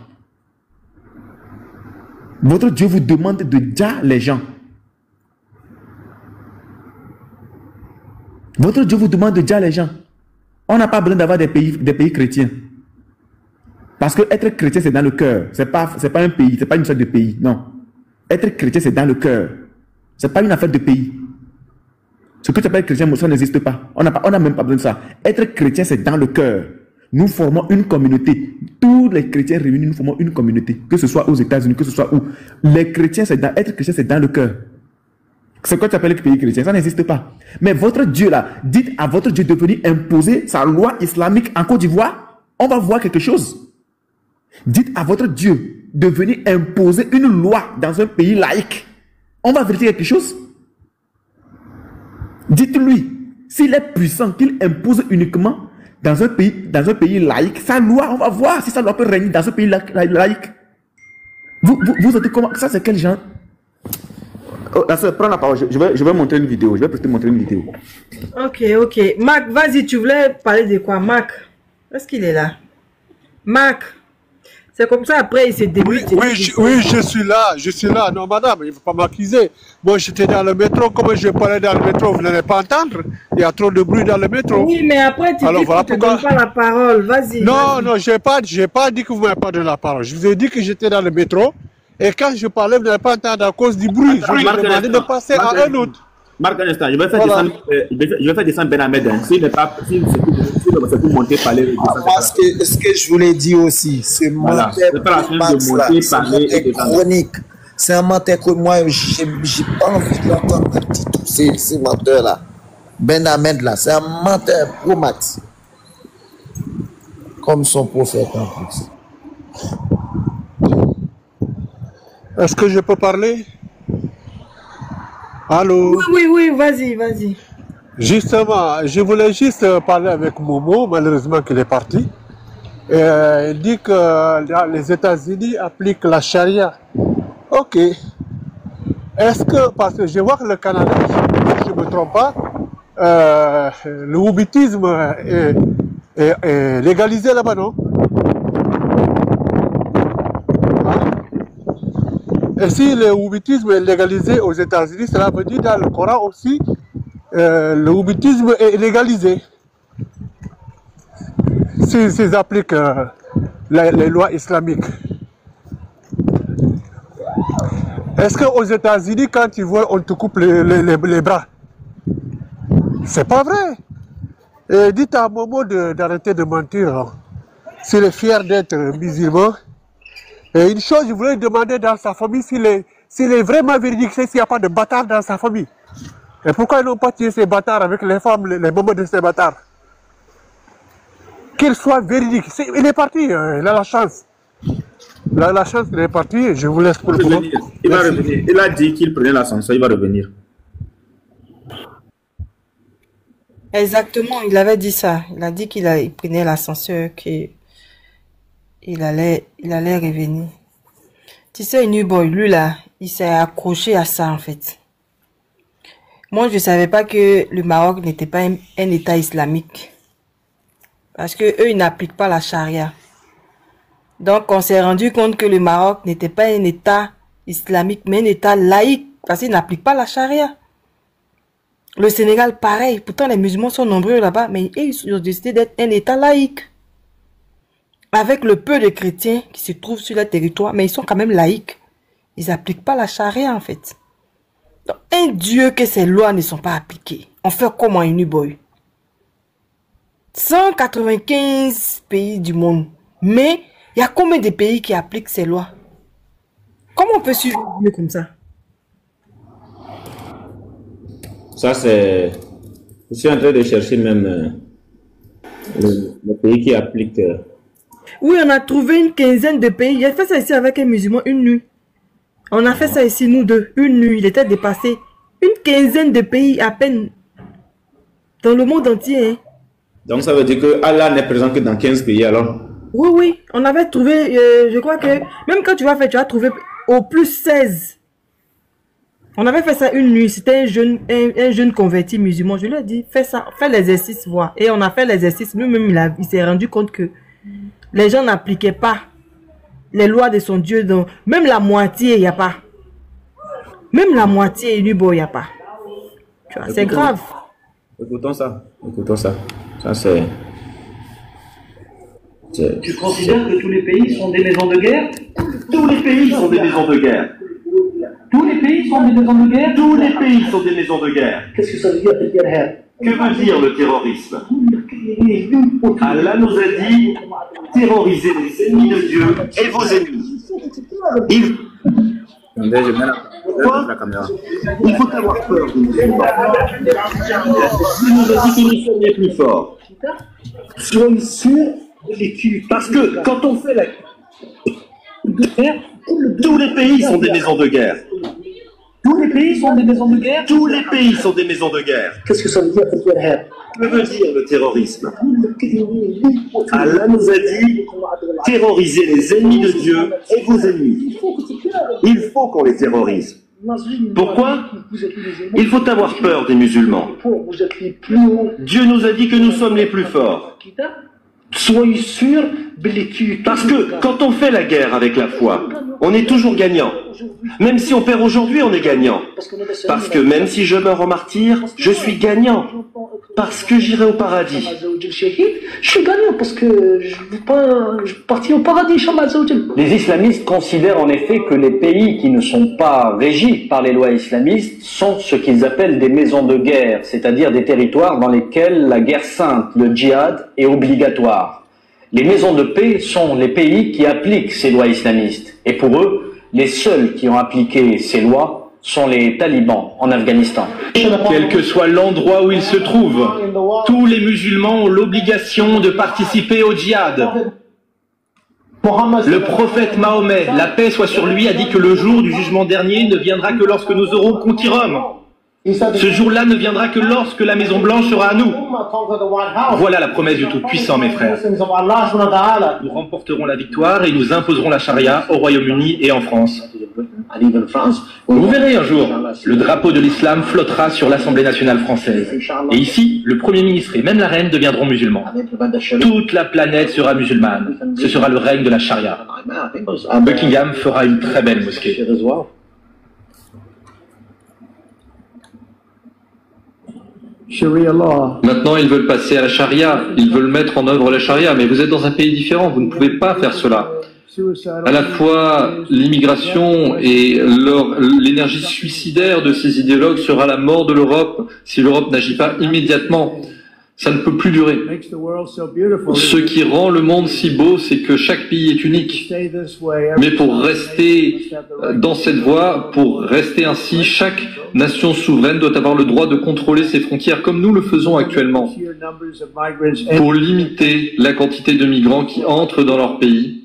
Votre Dieu vous demande de dire les gens. Votre Dieu vous demande de dire les gens. On n'a pas besoin d'avoir des pays chrétiens. Parce que être chrétien, c'est dans le cœur. C'est pas un pays, c'est pas une sorte de pays. Non. Être chrétien, c'est dans le cœur. C'est pas une affaire de pays. Ce que tu appelles chrétien, ça n'existe pas. On n'a même pas besoin de ça. Être chrétien, c'est dans le cœur. Nous formons une communauté. Tous les chrétiens réunis, nous formons une communauté. Que ce soit aux États-Unis, que ce soit où. Les chrétiens, être chrétien, c'est dans le cœur. C'est quoi tu appelles le pays chrétien? Ça n'existe pas. Mais votre Dieu là, dites à votre Dieu de venir imposer sa loi islamique en Côte d'Ivoire. On va voir quelque chose. Dites à votre Dieu de venir imposer une loi dans un pays laïque. On va vérifier quelque chose. Dites-lui, s'il est puissant, qu'il impose uniquement dans un pays laïque, sa loi, on va voir si sa loi peut régner dans ce pays laïque. Vous êtes comment? Ça, c'est quel genre? Oh, prends la parole, je vais montrer une vidéo. Je vais peut-être montrer une vidéo. Ok. Marc, vas-y, tu voulais parler de quoi? Marc, est-ce qu'il est là? Marc, C'est comme ça, après, il se débrouille. Oui, je suis là. Non, madame, il ne faut pas m'accuser. Moi, j'étais dans le métro. Comment je parlais dans le métro? Vous n'allez pas entendre? Il y a trop de bruit dans le métro. Oui, mais après, tu dis voilà que tu ne donnes pas la parole. Vas-y. Non, je n'ai pas dit que vous ne m'avez pas donné la parole. Je vous ai dit que j'étais dans le métro. Et quand je parlais, vous n'allez pas entendre à cause du bruit. Je vous ai demandé de passer à un autre. Marc, un instant, je vais faire descendre Ben Ahmed. S'il n'est pas, c'est pour monter, parler. Ce que je voulais dire aussi, c'est chronique. C'est un menteur que moi, j'ai pas envie de l'entendre, ces menteurs-là. Ben Ahmed, là, c'est un menteur pro max. Comme son prophète en plus. Est-ce que je peux parler? Allô? Oui, vas-y. Justement, je voulais juste parler avec Momo, malheureusement qu'il est parti. Il dit que les États-Unis appliquent la charia. Ok. Est-ce que, parce que je vois que le Canada, si je ne me trompe pas, le wahhabisme est légalisé là-bas, non? Et si le wahhabisme est légalisé aux États-Unis, cela veut dire dans le Coran aussi, le wahhabisme est légalisé. S'ils appliquent les lois islamiques. Est-ce qu'aux États-Unis, quand tu vois, on te coupe les bras? C'est pas vrai. Et dites à Momo d'arrêter de mentir. S'il est fier d'être musulman. Et une chose, je voulais demander dans sa famille s'il est vraiment véridique, s'il n'y a pas de bâtards dans sa famille. Et pourquoi ils n'ont pas tué ces bâtards avec les femmes, les mamans de ces bâtards? Qu'il soit véridique. Il est parti, il a la chance. Il a la chance qu'il est parti, je vous laisse pour le moment. Il va revenir. Il a dit qu'il prenait l'ascenseur, il va revenir. Exactement, il avait dit ça. Il a dit qu'il prenait l'ascenseur, qu'il allait revenir. Tu sais, Nuboy, lui là, il s'est accroché à ça en fait. Moi, je ne savais pas que le Maroc n'était pas un État islamique. Parce que eux, ils n'appliquent pas la charia. Donc, on s'est rendu compte que le Maroc n'était pas un État islamique, mais un État laïque. Parce qu'ils n'appliquent pas la charia. Le Sénégal, pareil. Pourtant, les musulmans sont nombreux là-bas, mais ils ont décidé d'être un État laïque. Avec le peu de chrétiens qui se trouvent sur le territoire, mais ils sont quand même laïques. Ils n'appliquent pas la charia, en fait. Donc, un Dieu que ces lois ne sont pas appliquées. On fait comment une boy? 195 pays du monde. Mais, il y a combien de pays qui appliquent ces lois? Comment on peut suivre Dieu comme ça? Ça, c'est... Je suis en train de chercher même le pays qui applique... Oui, on a trouvé une quinzaine de pays. J'ai fait ça ici avec un musulman une nuit. On a fait ça ici, nous deux, une nuit. Il était dépassé. Une quinzaine de pays à peine. Dans le monde entier. Hein. Donc ça veut dire que Allah n'est présent que dans 15 pays alors? Oui. On avait trouvé, je crois que, même quand tu vas faire, tu vas trouver au plus 16. On avait fait ça une nuit. C'était un jeune converti musulman. Je lui ai dit, fais ça, fais l'exercice, voir. Et on a fait l'exercice. Lui-même, il s'est rendu compte que les gens n'appliquaient pas les lois de son Dieu. Donc, même la moitié, il n'y a pas. Même la moitié, il n'y a pas. Tu vois, c'est grave. Écoutons ça. Ça, c'est... Tu considères que tous les pays sont des maisons de guerre? Tous les pays sont des maisons de guerre. Tous les pays sont des maisons de guerre? Tous les pays sont des maisons de guerre. Qu'est-ce que ça veut dire de guerre? Que veut dire le terrorisme? Allah nous a dit terroriser les ennemis de Dieu et vos ennemis. Il faut avoir peur de nous. Dieu nous a dit que nous sommes les plus forts. Soyez sûrs de l'équipe. Parce que quand on fait la guerre, tous les pays sont des maisons de guerre. Tous les pays sont des maisons de guerre? Tous les pays sont des maisons de guerre. Qu'est-ce que ça veut dire? Que veut dire le terrorisme? Allah nous a dit terroriser les ennemis de Dieu et vos ennemis. Il faut qu'on les terrorise. Pourquoi? Il faut avoir peur des musulmans. Dieu nous a dit que nous sommes les plus forts. Soyez sûr, parce que quand on fait la guerre avec la foi, on est toujours gagnant. Même si on perd aujourd'hui, on est gagnant. Parce que même si je meurs en martyr, je suis gagnant. Parce que j'irai au paradis. Je suis gagnant parce que je vais partir au paradis, Inch'Allah. Les islamistes considèrent en effet que les pays qui ne sont pas régis par les lois islamistes sont ce qu'ils appellent des maisons de guerre, c'est-à-dire des territoires dans lesquels la guerre sainte, le djihad, est obligatoire. Les maisons de paix sont les pays qui appliquent ces lois islamistes. Et pour eux, les seuls qui ont appliqué ces lois sont les talibans en Afghanistan. Quel que soit l'endroit où ils se trouvent, tous les musulmans ont l'obligation de participer au djihad. Le prophète Mahomet, la paix soit sur lui, a dit que le jour du jugement dernier ne viendra que lorsque nous aurons conquis Rome. Ce jour-là ne viendra que lorsque la Maison Blanche sera à nous. Voilà la promesse du Tout-Puissant, mes frères. Nous remporterons la victoire et nous imposerons la charia au Royaume-Uni et en France. Vous verrez un jour, le drapeau de l'islam flottera sur l'Assemblée nationale française. Et ici, le Premier ministre et même la reine deviendront musulmans. Toute la planète sera musulmane. Ce sera le règne de la charia. Buckingham fera une très belle mosquée. Maintenant, ils veulent passer à la charia, ils veulent mettre en œuvre la charia, mais vous êtes dans un pays différent, vous ne pouvez pas faire cela. À la fois, l'immigration et l'énergie suicidaire de ces idéologues sera la mort de l'Europe si l'Europe n'agit pas immédiatement. Ça ne peut plus durer. Ce qui rend le monde si beau, c'est que chaque pays est unique. Mais pour rester dans cette voie, pour rester ainsi, chaque nation souveraine doit avoir le droit de contrôler ses frontières, comme nous le faisons actuellement, pour limiter la quantité de migrants qui entrent dans leur pays.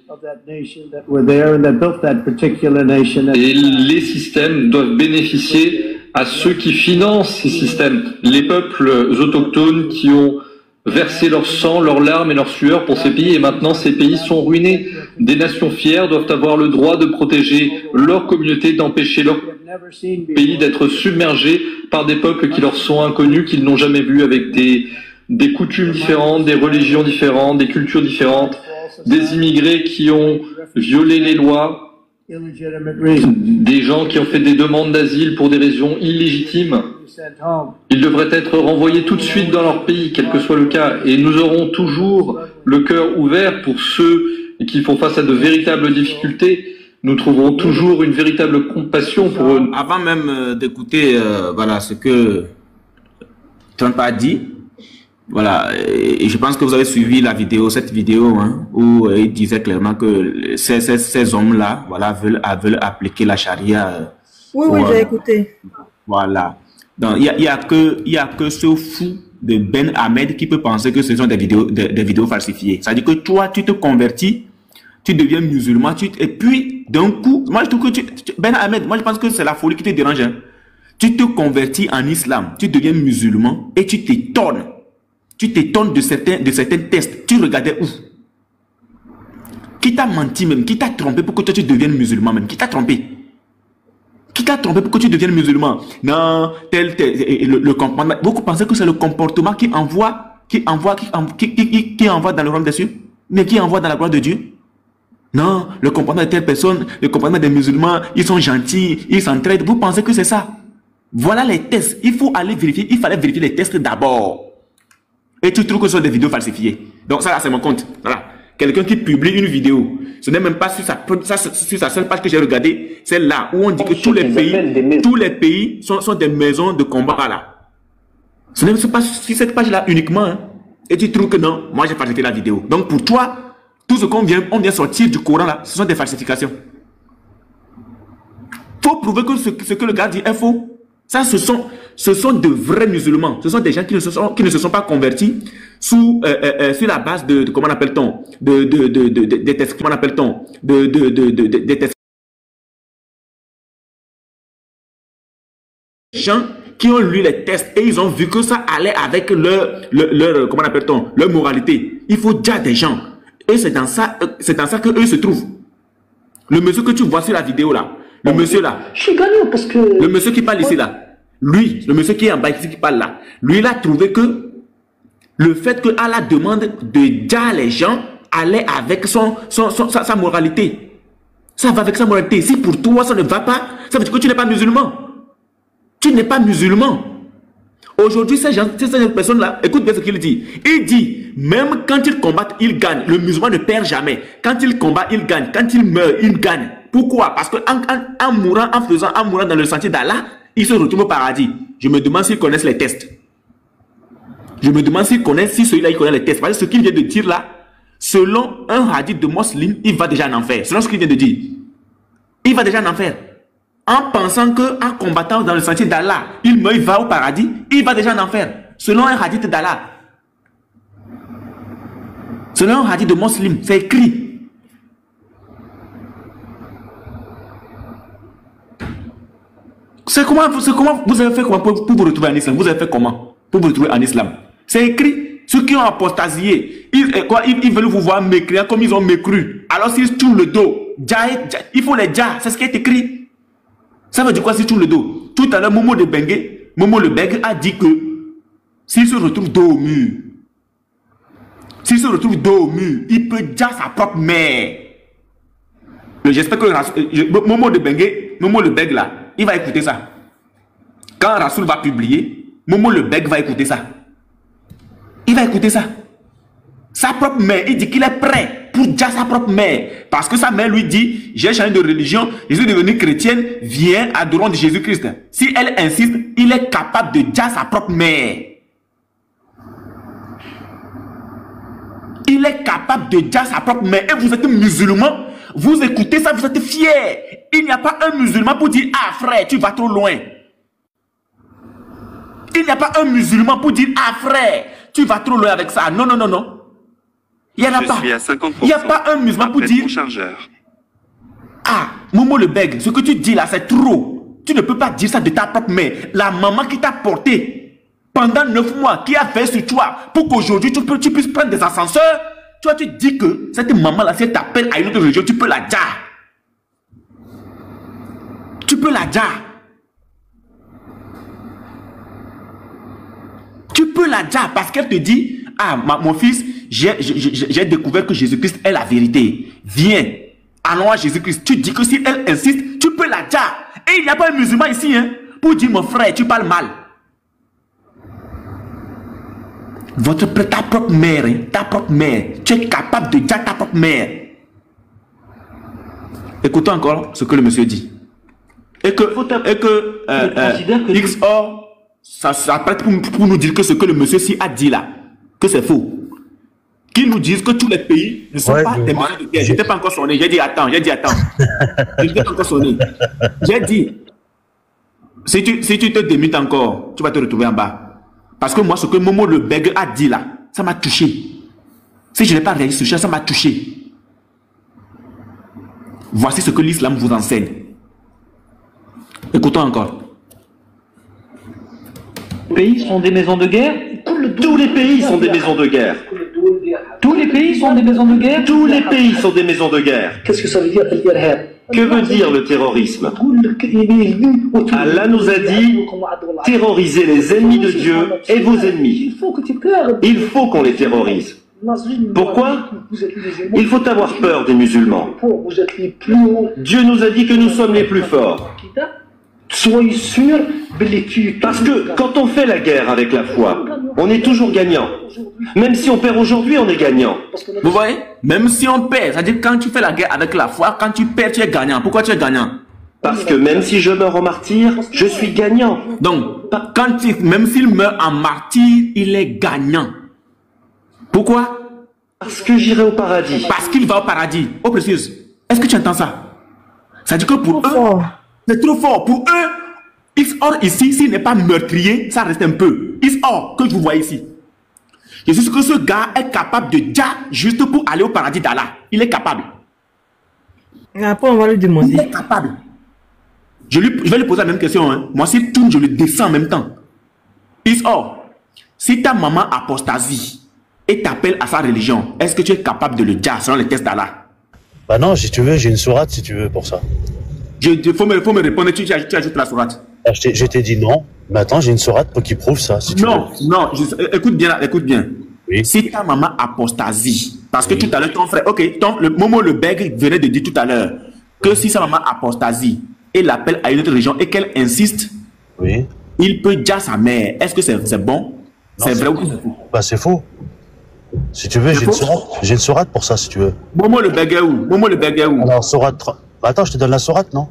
Et les systèmes doivent bénéficier à ceux qui financent ces systèmes, les peuples autochtones qui ont versé leur sang, leurs larmes et leur sueur pour ces pays, et maintenant ces pays sont ruinés. Des nations fières doivent avoir le droit de protéger leur communauté, d'empêcher leur pays d'être submergés par des peuples qui leur sont inconnus, qu'ils n'ont jamais vus, avec des coutumes différentes, des religions différentes, des cultures différentes, des immigrés qui ont violé les lois, des gens qui ont fait des demandes d'asile pour des raisons illégitimes. Ils devraient être renvoyés tout de suite dans leur pays, quel que soit le cas. Et nous aurons toujours le cœur ouvert pour ceux qui font face à de véritables difficultés. Nous trouverons toujours une véritable compassion pour eux. Avant même d'écouter voilà, ce que Trump a dit, voilà, et je pense que vous avez suivi la vidéo, cette vidéo, hein, où il disait clairement que ces hommes-là, voilà, veulent appliquer la charia. Oui, j'ai écouté. Voilà. Donc, il y a que ce fou de Ben Ahmed qui peut penser que ce sont des vidéos falsifiées. C'est-à-dire que toi, tu te convertis, tu deviens musulman, et puis, d'un coup, moi, je trouve que Ben Ahmed, moi, je pense que c'est la folie qui te dérange. Hein. Tu te convertis en islam, tu deviens musulman, et tu t'étonnes. Tu t'étonnes de certains tests. Tu regardais où? Qui t'a menti même? Qui t'a trompé pour que toi tu deviennes musulman même? Qui t'a trompé? Qui t'a trompé pour que tu deviennes musulman? Non, le comportement. Beaucoup pensaient que c'est le comportement qui envoie dans le royaume des cieux, mais qui envoie dans la gloire de Dieu. Non, le comportement de telle personne, le comportement des musulmans, ils sont gentils, ils s'entraident. Vous pensez que c'est ça? Voilà les tests. Il faut aller vérifier. Il fallait vérifier les tests d'abord. Et tu trouves que ce sont des vidéos falsifiées. Donc ça, c'est mon compte. Voilà. Quelqu'un qui publie une vidéo, ce n'est même pas sur sa seule page que j'ai regardé, celle-là, où on dit que tous les pays sont des maisons de combat là. Ce n'est pas sur cette page-là uniquement. Hein. Et tu trouves que non, moi j'ai falsifié la vidéo. Donc pour toi, tout ce qu'on vient sortir du Coran là, ce sont des falsifications. Faut prouver que ce que le gars dit est faux. Ça, ce sont de vrais musulmans. Ce sont des gens qui ne se sont pas convertis sur la base de comment appelle-t-on, des tests, comment appelle-t-on, des tests. Gens qui ont lu les tests et ils ont vu que ça allait avec leur comment appelle-t-on, leur moralité. Il faut dire des gens. Et c'est dans ça que eux se trouvent. Le monsieur que tu vois sur la vidéo là, le monsieur là, je suis gagnant parce que le monsieur qui parle ici là, lui, le monsieur qui est en bas ici qui parle là, lui il a trouvé que Le fait qu'à la demande de Dia, les gens allaient avec sa moralité. Ça va avec sa moralité. Si pour toi ça ne va pas, ça veut dire que tu n'es pas musulman. Tu n'es pas musulman. Aujourd'hui, ces personnes-là, écoute bien ce qu'il dit. Il dit, même quand ils combattent, ils gagnent. Le musulman ne perd jamais. Quand il combat, il gagne. Quand il meurt, il gagne. Pourquoi? Parce qu'en mourant, en mourant dans le sentier d'Allah, il se retrouve au paradis. Je me demande s'ils connaissent les tests. Je me demande s'ils connaissent, si celui-là, il connaît les tests. Parce que ce qu'il vient de dire là, selon un hadith de musulman, il va déjà en enfer. Selon ce qu'il vient de dire. Il va déjà en enfer. En pensant qu'en combattant dans le sentier d'Allah, il meurt, il va au paradis, il va déjà en enfer. Selon un hadith d'Allah. Selon un hadith de musulman, c'est écrit. C'est comment vous avez fait comment pour vous retrouver en islam? Vous avez fait comment pour vous retrouver en islam? C'est écrit. Ceux qui ont apostasié, ils veulent vous voir mécrire comme ils ont mécru. Alors s'ils tournent le dos, il faut les dja, c'est ce qui est écrit. Ça veut dire quoi si tourne le dos? Tout à l'heure, Momo le Beng a dit que s'il se retrouve dos au mur, il peut dja sa propre mère. J'espère que Momo le Beng là, il va écouter ça. Quand Rasoul va publier, Momo le Beg va écouter ça. Il va écouter ça. Sa propre mère, il dit qu'il est prêt pour dire sa propre mère. Parce que sa mère lui dit, j'ai changé de religion, je suis devenu chrétienne, viens, adorons de Jésus-Christ. Si elle insiste, il est capable de dire sa propre mère. Il est capable de dire sa propre mère. Et vous êtes musulman, vous écoutez ça, vous êtes fiers. Il n'y a pas un musulman pour dire, ah frère, tu vas trop loin. Il n'y a pas un musulman pour dire, ah frère, tu vas trop loin avec ça. Non, non, non, non. Il n'y en a pas. Il n'y a pas un musulman pour dire, ah, Momo le Beg, ce que tu dis là, c'est trop. Tu ne peux pas dire ça de ta propre mère. La maman qui t'a porté pendant 9 mois, qui a fait sur toi, pour qu'aujourd'hui tu puisses prendre des ascenseurs, toi tu dis que cette maman-là, si elle t'appelle à une autre religion, tu peux la dire. Tu peux la dire. Tu peux la dire parce qu'elle te dit, ah, mon fils, j'ai découvert que Jésus-Christ est la vérité. Viens, allons à Jésus-Christ. Tu dis que si elle insiste, tu peux la dire. Et il n'y a pas un musulman ici, hein, pour dire, mon frère, tu parles mal. Ta propre mère, hein, ta propre mère, tu es capable de dire ta propre mère. Écoutons encore ce que le monsieur dit. Et que XOR ça s'apprête pour nous dire que ce que le monsieur ci a dit là, que c'est faux. Qu'ils nous disent que tous les pays ne sont pas des maisons de guerre. Je n'étais pas encore sonné. J'ai dit attends. Je n'étais pas encore sonné. J'ai dit, si tu te démites encore, tu vas te retrouver en bas. Parce que moi, ce que Momo le Beg a dit là, ça m'a touché. Si je n'ai pas réagi sur ça m'a touché. Voici ce que l'islam vous enseigne. Écoutons encore. Les pays sont des maisons de guerre? Tous les pays sont des maisons de guerre. Tous les pays sont des maisons de guerre? Tous les pays sont des maisons de guerre. Qu'est-ce que ça veut dire? Que veut dire le terrorisme? Allah nous a dit terroriser les ennemis de Dieu et vos ennemis. Il faut qu'on les terrorise. Pourquoi? Il faut avoir peur des musulmans. Dieu nous a dit que nous sommes les plus forts. Soyez sûr, parce que quand on fait la guerre avec la foi, on est toujours gagnant. Même si on perd aujourd'hui, on est gagnant. Vous voyez? Même si on perd, c'est-à-dire quand tu fais la guerre avec la foi, quand tu perds, tu es gagnant. Pourquoi tu es gagnant? Parce que même si je meurs en martyr, je suis gagnant. Donc, même s'il meurt en martyr, il est gagnant. Pourquoi? Parce que j'irai au paradis. Parce qu'il va au paradis. Oh, précieuse. Est-ce que tu entends ça? Ça dit que pour eux, c'est trop fort. Pour eux, XOR ici, s'il n'est pas meurtrier, ça reste un peu. XOR, que je vous vois ici. Je suis sûr que ce gars est capable de dire juste pour aller au paradis d'Allah. Il est capable. Après, on va lui demander. Il est capable. Je vais lui poser la même question. Hein. Moi, s'il tourne, je le descends en même temps. XOR, si ta maman apostasie et t'appelle à sa religion, est-ce que tu es capable de le dire selon les tests d'Allah? Bah non, si tu veux, j'ai une sourate si tu veux pour ça. Faut me répondre, tu ajoutes la sourate. Je t'ai dit non, mais attends, j'ai une sourate qui prouve ça. Si tu veux. Non, écoute bien. Si ta maman apostasie, parce que tout à l'heure ton frère, le Momo le Bègue venait de dire tout à l'heure que si sa maman apostasie et l'appelle à une autre région et qu'elle insiste, il peut dire à sa mère. Est-ce que c'est bon? C'est vrai ou c'est faux? Bah c'est faux. Si tu veux, j'ai une sourate pour ça, si tu veux. Momo le Bègue où? Alors, sourate... Attends, je te donne la sourate, non?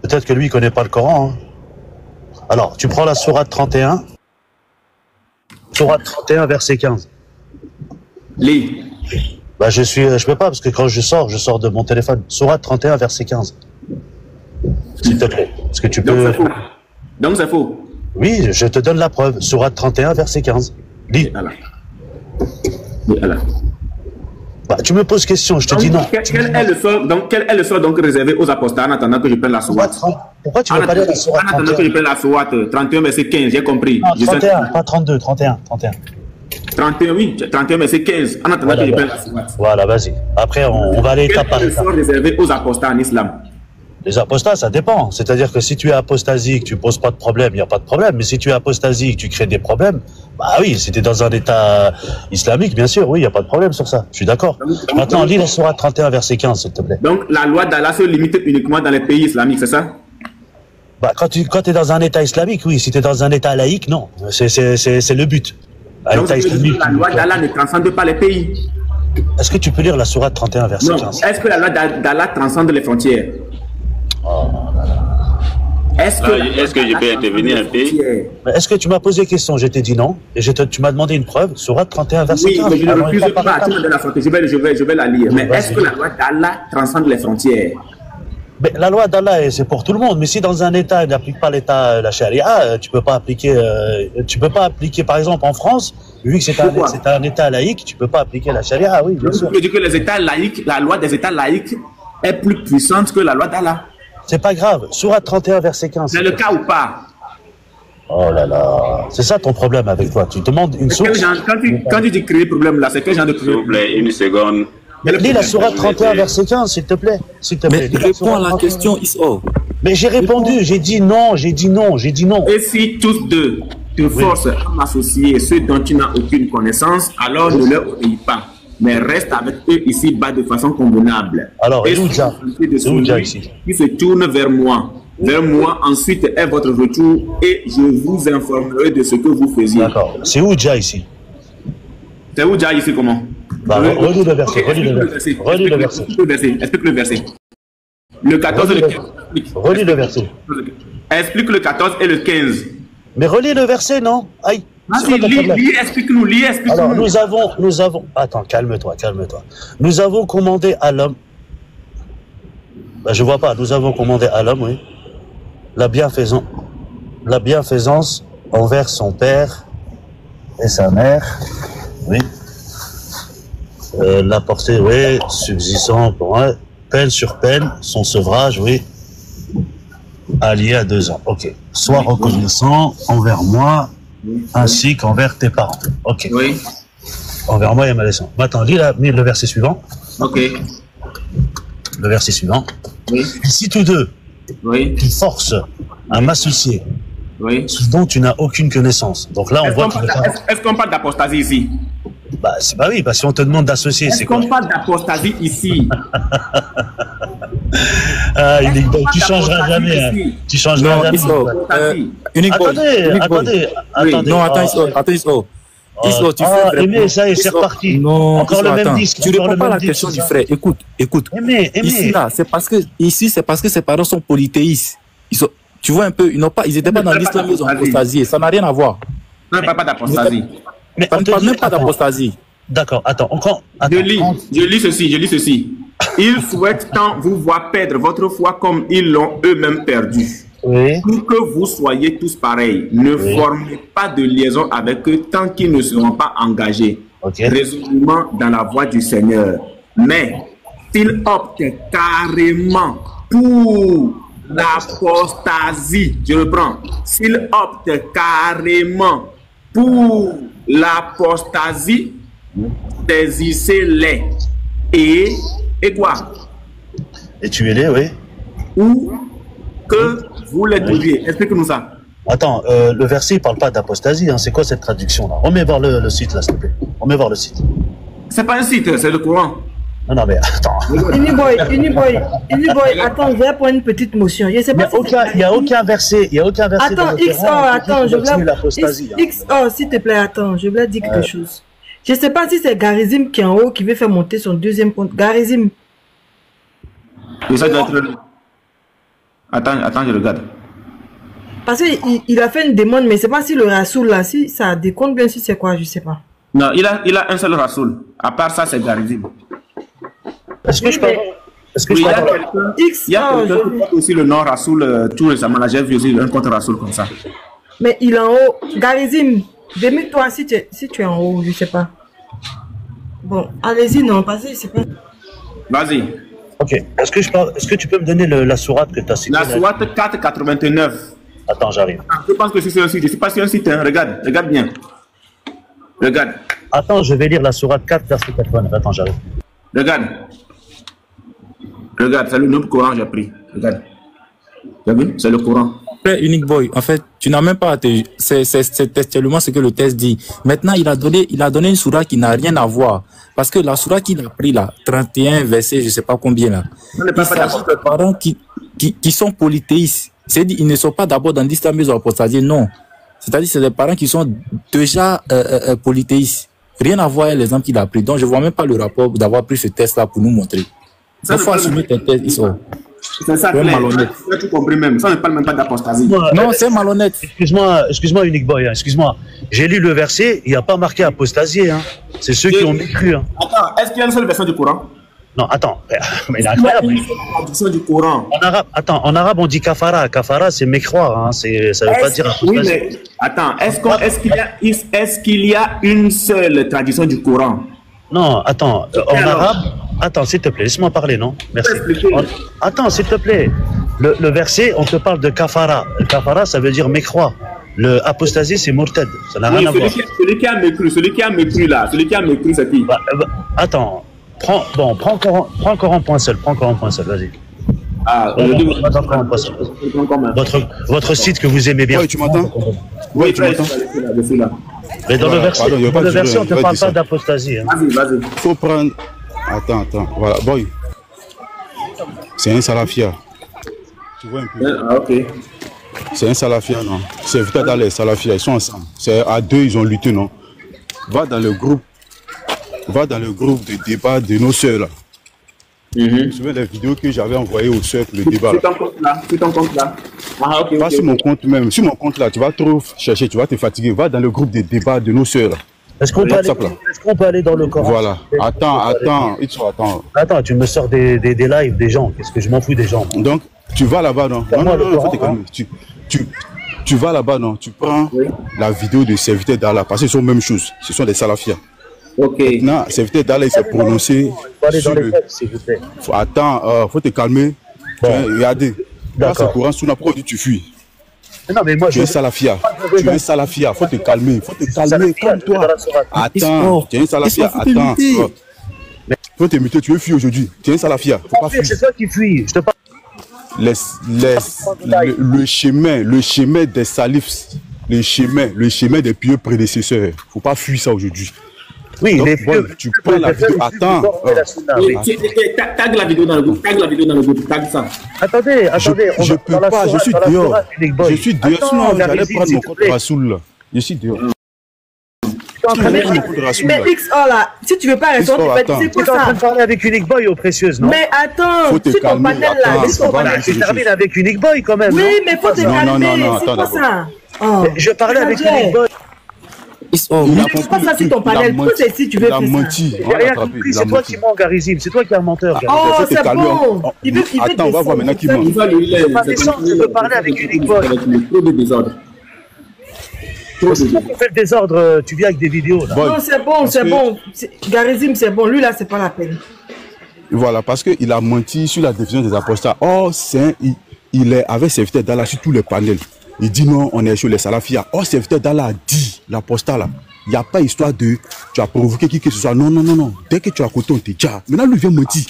Peut-être que lui, il connaît pas le Coran. Hein. Alors, tu prends la sourate 31. Sourate 31, verset 15. Lis. Bah, je peux pas, parce que quand je sors de mon téléphone. Sourate 31, verset 15. S'il te plaît. Est-ce que tu peux... Donc c'est faux. Oui, je te donne la preuve. Sourate 31, verset 15. Lis. Bah, tu me poses question, je te dis non. Quel est le sort donc réservé aux apostats en attendant que je prenne la sourate? Pourquoi tu veux pas lire la sourate 31? En attendant que je prenne la sourate 31, verset 15, j'ai compris. Non, 31, pas 32, 31. 31, oui, 31, verset 15. En attendant que je prenne la sourate. Voilà, vas-y. Après, on va aller étape par étape. Quel est le sort réservé aux apostats en islam? Les apostats, ça dépend. C'est-à-dire que si tu es apostasique, tu poses pas de problème, il n'y a pas de problème. Mais si tu es apostasique, tu crées des problèmes, bah oui, si tu es dans un état islamique, bien sûr, oui, il n'y a pas de problème sur ça. Je suis d'accord. Maintenant, lis la sourate 31, verset 15, s'il te plaît. Donc, la loi d'Allah se limite uniquement dans les pays islamiques, c'est ça? Bah, quand tu es dans un état islamique, oui. Si tu es dans un état laïque, non. C'est le but. Donc, la loi d'Allah ne transcende pas les pays. Est-ce que tu peux lire la sourate 31, verset 15? Est-ce que la loi d'Allah transcende les frontières? Est-ce que je peux intervenir un peu? Est-ce que tu m'as posé question? Je t'ai dit non. Et tu m'as demandé une preuve. Sourate 31, verset 15. Oui, mais je ne refuse pas. Tu me donnes la frontière. Je vais la lire. Mais est-ce que la loi d'Allah transcende les frontières? Mais la loi d'Allah, c'est pour tout le monde. Mais si dans un État, il n'applique pas la charia, tu peux pas appliquer, par exemple, en France, vu que c'est un État laïque, tu peux pas appliquer la charia, oui, bien sûr. Tu veux dire que les États laïques, la loi des États laïques est plus puissante que la loi d'Allah? C'est pas grave. Sourate 31, verset 15. C'est le cas ou pas? Oh là là. C'est ça ton problème avec toi. Tu demandes une source. Quand tu dis créer problème là, c'est quel genre de problème? S'il vous plaît, une seconde. Lis la sourate 31, verset 15, s'il te plaît. Mais réponds à la question, Iso. Mais j'ai répondu, j'ai dit non. Et si tous deux te forcent à m'associer ceux dont tu n'as aucune connaissance, alors ne leur obéis pas. Mais reste avec eux ici bas de façon convenable. Alors, et ici qui se tourne vers moi. Vers moi, ensuite est votre retour et je vous informerai de ce que vous faisiez. D'accord. C'est où déjà ici? C'est où déjà ici comment? Relis le verset. Explique le verset. Le 14 et le 15. Relis le verset. Explique le 14 et le 15. Mais relis le verset, non? Aïe. Lis, explique-nous. Alors, nous avons... Attends, calme-toi. Nous avons commandé à l'homme... je vois pas. Nous avons commandé à l'homme, oui. La bienfaisance envers son père et sa mère, oui. La portée, oui, subsistant pour un, peine sur peine, son sevrage, oui. Allié à 2 ans, ok. Sois reconnaissant envers moi, ainsi qu'envers tes parents. Ok. Oui. Envers moi et ma descendance. Maintenant, lis le verset suivant. Ok. Le verset suivant. Oui. Et si tous deux, tu forces à m'associer, ce dont tu n'as aucune connaissance. Donc là, on voit Est-ce qu'on parle d'apostasie ici? Bah oui, parce que si on te demande d'associer, c'est quoi? Est-ce qu'on parle d'apostasie ici? Tu changeras jamais. Hein. Tu changeras jamais. Attendez. Non, attends, Iso, tu fais Aimé, ça y est, c'est reparti. Non, encore le même disque. Tu réponds pas à la question du frère. Écoute. Aimé. Ici, là, c'est parce que ses parents sont polythéistes. Tu vois un peu, ils n'étaient pas dans l'islam, ils ont apostasié. Ça n'a rien à voir. Non, pas d'apostasie. Mais on ne parle même pas d'apostasie. D'accord, attends. Je lis ceci. Ils souhaitent tant vous voir perdre votre foi comme ils l'ont eux-mêmes perdu. Oui. Pour que vous soyez tous pareils, ne formez pas de liaison avec eux tant qu'ils ne seront pas engagés résolument dans la voie du Seigneur. Mais s'ils optent carrément pour l'apostasie, je reprends, s'ils optent carrément pour l'apostasie, saisissez-les et quoi? Et tuez-les, oui. Ou que vous les tuiez. Explique-nous ça. Attends, le verset, il parle pas d'apostasie. Hein. C'est quoi cette traduction-là? On met voir le site, là, s'il te plaît. On met voir le site. C'est pas un site, c'est le Coran. Non, mais attends. Uniboy, attends, je vais prendre une petite motion. Je sais pas il n'y a aucun verset. Il y a aucun verset. Attends, attends, je voulais. S'il te plaît, attends, je voulais dire quelque chose. Je ne sais pas si c'est Garizim qui est en haut qui veut faire monter son deuxième compte. Garizim. Ça doit être... Attends, je regarde. Parce qu'il a fait une demande, mais je ne sais pas si le Rasoul là, si ça décompte bien, si c'est quoi, je ne sais pas. Non, il a un seul Rasoul. À part ça, c'est Garizim. Est-ce que je peux... Il y a quelqu'un qui porte aussi le nom Rasoul tout récemment. Là, j'ai vu aussi un compte Rasoul comme ça. Mais il est en haut. Garizim, démets-toi si tu es en haut, je ne sais pas. Bon, allez-y, non, parce que je ne sais pas. Vas-y. Ok. Est-ce que tu peux me donner la sourate que tu as citée? La sourate 4,89. Attends, j'arrive. Je pense que c'est un site. Je ne sais pas si c'est un site. Hein. Regarde bien. Regarde. Attends, je vais lire la sourate 4, verset 89. Attends, j'arrive. Regarde, c'est le nom Coran que j'ai pris. Regarde. Tu as vu? C'est le Coran. Unique Boy, en fait, tu n'as même pas à te... C'est textuellement ce que le texte dit. Maintenant, il a donné une sourate qui n'a rien à voir. Parce que la sourate qu'il a pris là, 31 versets, je ne sais pas combien là, il s'agit de parents qui sont polythéistes. C'est-à-dire ils ne sont pas d'abord dans l'islamisme ou apostasie, non. C'est-à-dire c'est des parents qui sont déjà polythéistes. Rien à voir avec l'exemple qu'il a pris. Donc, je ne vois même pas le rapport d'avoir pris ce test-là pour nous montrer. Il faut assumer tes tests, ils sont... C'est ça, malhonnête. Tu as tout compris même. Ça ne parle même pas d'apostasie. Non, c'est malhonnête. Excuse-moi, Unique Boy, hein, excuse-moi. J'ai lu le verset, il n'y a pas marqué apostasie. Hein. C'est ceux qui ont mécru. Hein. Attends, est-ce qu'il y a une seule version du Coran? Non, attends. Mais il est incroyable. Du Coran. En arabe, on dit kafara. Kafara, c'est mécroire. Hein. Ça ne veut pas dire apostasie. Oui, mais attends, est-ce qu'il y a une seule traduction du Coran? Non, attends. En arabe... Attends, s'il te plaît, laisse-moi parler, non? Merci. Attends, s'il te plaît. Le verset, on te parle de kafara. Le kafara, ça veut dire mécroire. Le apostasie, c'est murtad. Ça n'a rien à voir. Celui qui a mécru là. Celui qui a mécru, c'est qui? Attends. Prends encore un point seul. Vas-y. Ah, votre site que vous aimez bien. Oui, tu m'entends? Oui, tu m'entends? Mais dans le verset, on ne te parle pas d'apostasie. Hein. Vas-y. Faut prendre... Attends. Voilà, boy. C'est un salafia. Tu vois un peu? Ah, ok. C'est un salafia, non? C'est Vita dans les salafia, ils sont ensemble. C'est à deux, ils ont lutté, non? Va dans le groupe de débat de nos sœurs, là. Je me souviens des vidéos que j'avais envoyées aux sœurs pour le débat. Sur ton compte là. Ah, ok. Pas sur mon compte même. Sur mon compte là, tu vas trop chercher, tu vas te fatiguer. Va dans le groupe de débat de nos sœurs, là. Est-ce qu'on peut aller dans le Coran? Voilà. Attends. Attends, tu me sors des lives des gens. Qu'est-ce que je m'en fous des gens? Donc, tu vas là-bas, non? Non, faut te calmer. Tu vas là-bas, non? Tu prends la vidéo de serviteur d'Allah, parce que ce sont la même chose. Ce sont des salafias. Ok. Maintenant, serviteur d'Allah, il s'est prononcé. Sur le... s'il vous plaît. Attends, faut te calmer. Regardez. Là, c'est courant sous la prod, tu fuis. Non, mais moi, tu es salafia. Faut te calmer. Calme-toi. Attends, tu es un salafia. Attends. Faut te muter, tu veux fuir aujourd'hui. Tu es un salafia. Faut pas fuir. C'est toi qui fuis. Je te parle. Le chemin des salifs, le chemin des pieux prédécesseurs. Faut pas fuir ça aujourd'hui. Oui, donc, tu prends la vidéo. Attends. Tag la vidéo dans le groupe. Tag ça. Attendez. Je peux pas. Je suis dehors. Sinon, j'allais prendre mon compte Rasoul là. Je suis dehors. Mais XO là, si tu veux pas répondre, c'est pour ça. Tu es en train de parler avec Unique Boy aux précieuses, non? Mais attends, sur ton panel là, tu termines avec Unique Boy quand même. Oui, mais faut te calmer, c'est pour ça. Je parlais avec Unique Boy. C'est pas ça sur ton panel. Pourquoi c'est si tu veux faire ça? J'ai rien compris, c'est toi qui mens, Garizim. C'est toi qui es un menteur. Oh, c'est bon. Attends, on va voir maintenant qui ment. Je veux parler avec Unique Boy. Si tu fais le désordre, tu viens avec des vidéos là. Non, c'est bon. Garizim, c'est bon. Lui là, c'est pas la peine. Voilà, parce qu'il a menti sur la définition des apostats. Oh, il est avec serviteur d'Allah sur tous les panels. Il dit non, on est sur les salafia. Oh, serviteur d'Allah a dit, l'apostat là, il n'y a pas histoire de tu as provoqué qui que ce soit. Non. Dès que tu as côté, on te dit. Maintenant, lui vient me dire.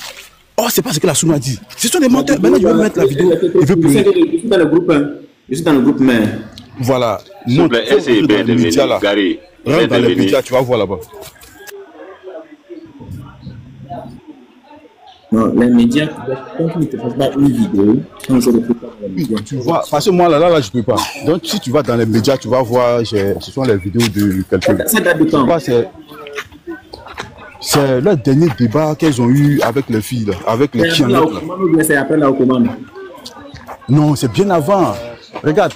Oh, c'est pas ce que la Sunna a dit. Ce sont des menteurs. Maintenant, je vais mettre la vidéo. Il veut plus. Je suis dans le groupe, mais Voilà. S'il vous plaît, essayez bien de venir, Gary. Rentre dans les médias, tu vas voir là-bas. Non, les médias, quand tu ne te fais pas une vidéo, tu vois, parce que moi, là, je ne peux pas. Donc, si tu vas dans les médias, tu vas voir, ce sont les vidéos de quelqu'un. Ça date de quand? C'est le dernier débat qu'elles ont eu avec les filles, là, avec les filles. C'est après la commande. Non, c'est bien avant. Regarde,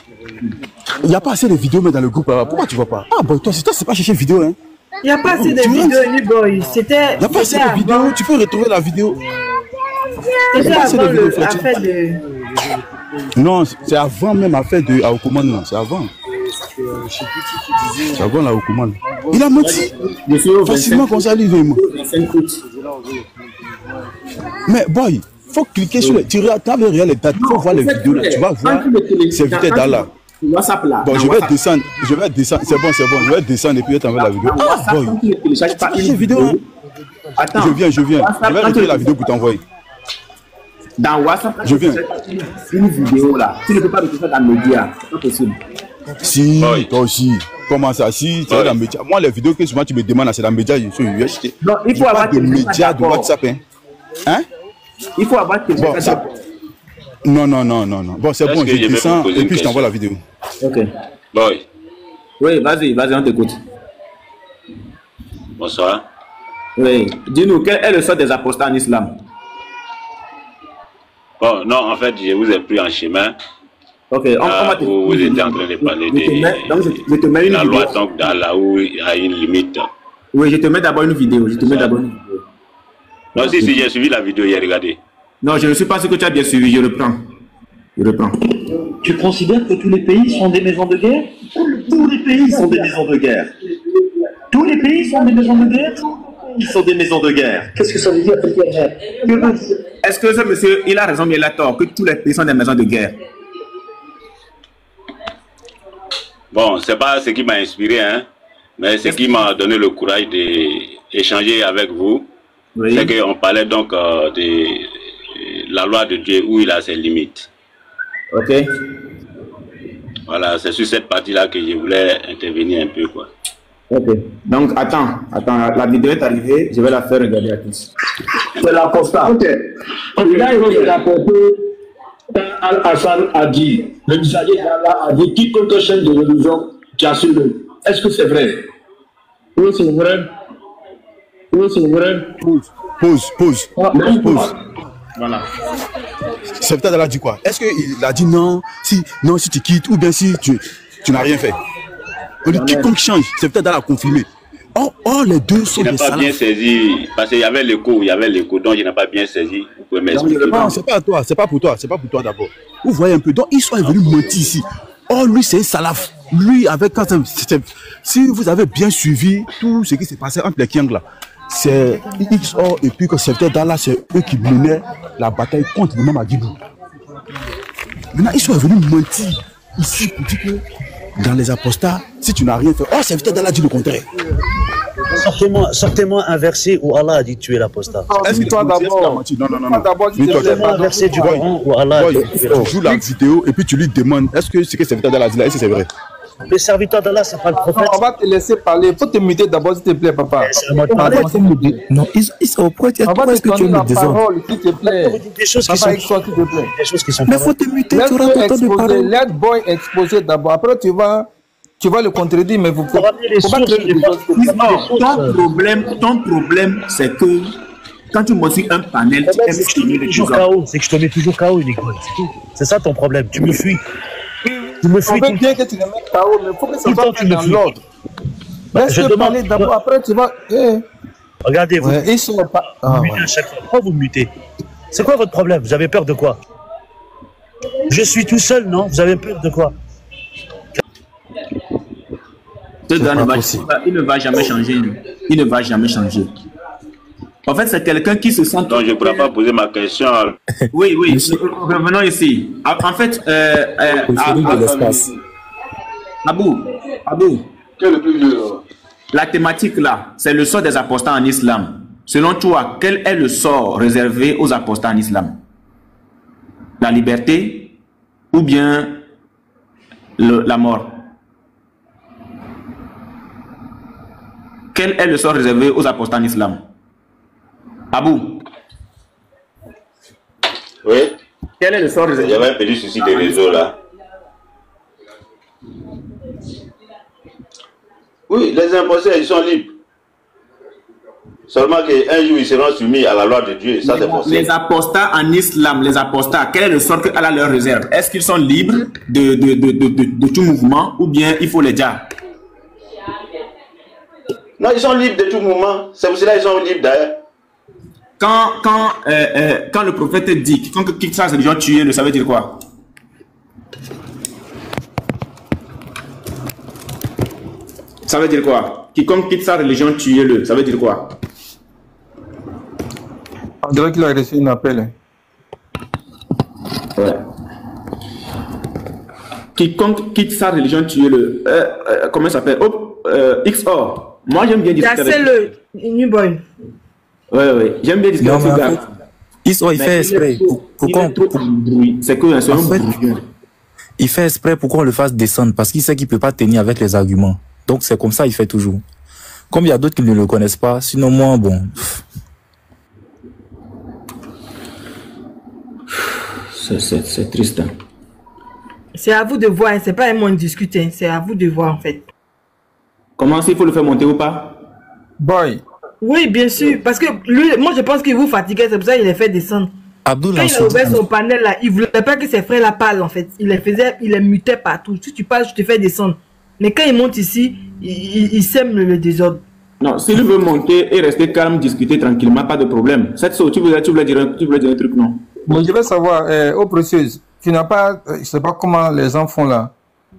il n'y a pas assez de vidéos mais dans le groupe. Là. Pourquoi tu ne vois pas? Ah, bon, toi, c'est pas chercher vidéo, hein? Il n'y a pas assez de vidéos, Boy. C'était. Il n'y a pas assez de vidéos, tu peux retrouver la vidéo. C'était avant l'affaire de. Non, c'est avant même l'affaire de Aokoman, c'est avant. C'est avant la Aokoman. Il a menti. Facilement comme ça, lui, moi. Mais boy, faut cliquer sur les. Tu regardes les dates, il faut voir les vidéos là. Tu vas voir, c'est vite d'Allah. Bon, je vais descendre, c'est bon, je vais descendre et puis t'envoyer la vidéo. Ah, boy, c'est une vidéo. Attends, je viens, je vais retirer la vidéo pour t'envoyer. Dans WhatsApp, je viens. Une vidéo là, tu ne peux pas le faire dans le média, c'est pas possible. Si, toi aussi. Comment ça, si, c'est dans le média. Moi, les vidéos que souvent tu me demandes, c'est dans le média, je suis UHT. Non, il faut avoir des médias de WhatsApp, hein? Il faut avoir bon, non. Bon, c'est bon, je descends et puis je t'envoie la vidéo. Ok. Boy. Oui, vas-y, on t'écoute. Bonsoir. Oui, dis-nous, quel est le sort des apostats en islam? Bon, non, en fait, je vous ai pris en chemin. Ok, vous étiez en train de parler de la loi donc d'Allah où il y a une limite. Oui, je te mets d'abord une vidéo. Non, si, j'ai suivi la vidéo hier, regardez. Non, je ne suis pas sûr que tu as bien suivi, je reprends. Tu considères que tous les pays sont des maisons de guerre? Tous les pays sont des maisons de guerre. Tous les pays sont des maisons de guerre? Ils sont des maisons de guerre. Qu'est-ce que ça veut dire? Est-ce que ce monsieur, il a raison, mais il a tort, que tous les pays sont des maisons de guerre? Bon, c'est pas ce qui m'a inspiré, hein, mais ce qui m'a donné le courage d'échanger avec vous, oui. C'est qu'on parlait donc de la loi de Dieu où il a ses limites. Ok. Voilà, c'est sur cette partie-là que je voulais intervenir un peu, quoi. Ok. Donc, attends, la vidéo est arrivée, je vais la faire regarder à tous. C'est l'apostat. Ok. Il a été rapporté. Al-Hassan a dit, le messager d'Allah a dit, quiconque change de religion, tu as su le. Est-ce que c'est vrai? Oui, c'est vrai. Pause. Voilà. C'est peut-être a dit quoi? Est-ce qu'il a dit non, si tu quittes, ou bien si tu n'as rien fait? On dit quiconque change, c'est peut-être à confirmer. Oh, les deux sont des salafs. Je n'ai pas bien saisi, parce qu'il y avait l'écho, donc je n'ai pas bien saisi. Vous pouvez m'expliquer. Non, c'est pas à toi, c'est pas pour toi d'abord. Vous voyez un peu, donc ils sont venus mentir ici. Oh, lui, c'est un salaf. Lui, si vous avez bien suivi tout ce qui s'est passé entre les Kiang là, c'est XO et puis que c'était d'Allah, c'est eux qui menaient la bataille contre l'imam Adibou. Maintenant, ils sont venus mentir ici pour dire que dans les apostats, si tu n'as rien fait, oh, c'est d'Allah dit le contraire. Sortez-moi un verset où Allah a dit tuer l'apostat. Est-ce que toi d'abord? Non. Sortez-moi un verset du Coran où Allah a dit tuer l'apostat. Tu joues la vidéo et puis tu lui demandes est-ce que ce que serviteur d'Allah dit là, est-ce que c'est vrai? Le serviteur d'Allah, c'est pas le prophète. On va te laisser parler. Il faut te muter d'abord, s'il te plaît, papa. Non, pourquoi est-ce que tu me dis ça? S'il te plaît. Des choses qui sont. Mais faut te muter, tu auras le temps de parler. Let boy exposer d'abord. Après, tu vas le contredire, mais vous pouvez pas ton problème, c'est que quand tu modifies un panel, tu aimes exprimer les choses. C'est que je te mets toujours KO uniquement. C'est ça ton problème. Tu me fuis. On veut bien que tu le mettes KO, mais il faut que ça soit dans l'ordre. Laisse-le parler d'abord, après tu vas. Regardez, vous. Ils sont pas. À chaque fois. Pourquoi vous me mutez? C'est quoi votre problème? Vous avez peur de quoi? Je suis tout seul, non? Vous avez peur de quoi? Ce gars il ne va jamais changer. Il ne va jamais changer. En fait, c'est quelqu'un qui se sent... Donc, je ne pourrais pas poser ma question. Oui, revenons ici. En fait, Abou, quel est le plus vieux? La thématique là, c'est le sort des apostats en islam. Selon toi, quel est le sort réservé aux apostats en islam? La liberté ou bien la mort. Quel est le sort réservé aux apostats en islam? Abou. Oui. Quel est le sort réservé? Il y avait un petit souci de réseau là. Oui, les imposés, ils sont libres. Seulement qu'un jour, ils seront soumis à la loi de Dieu. Ça, c'est possible. Les apostats en islam, les apostats, quel est le sort qu'Allah leur réserve? Est-ce qu'ils sont libres de tout mouvement ou bien il faut les dire? Non, ils sont libres de tout mouvement. C'est pour cela qu'ils sont libres d'ailleurs. Quand le prophète dit quiconque quitte sa religion tuer, ça veut dire quoi? Ça veut dire quoi? Quiconque quitte sa religion, tuez-le. Ça veut dire quoi? On dirait qu'il a reçu un appel. Ouais. Quiconque quitte sa religion, tuez-le. Comment ça s'appelle? XOR. Moi, j'aime bien discuter avec... C'est le New Boy. Ouais. J'aime bien discuter avec ce gars. XOR, il fait exprès. Pourquoi c'est que c'est un brouillon. Il fait exprès pour qu'on le fasse descendre parce qu'il sait qu'il ne peut pas tenir avec les arguments. Donc c'est comme ça, il fait toujours. Comme il y a d'autres qui ne le connaissent pas, sinon moi, bon... C'est triste. Hein. C'est à vous de voir, c'est pas un monde discuter, c'est à vous de voir en fait. Comment s'il faut le faire monter ou pas? Boy. Oui, bien sûr, parce que lui, moi je pense qu'il vous fatiguait, c'est pour ça qu'il les fait descendre. Abdul, quand il a ouvert son panel là, il voulait pas que ses frères la parlent en fait. Il les mutait partout. Si tu parles, je te fais descendre. Mais quand il monte ici, il sème le désordre. Non, s'il veut monter et rester calme, discuter tranquillement, pas de problème. Cette chose, tu voulais dire un truc, non? Moi, je veux savoir, au précieuse, tu n'as pas, je sais pas comment les gens font là.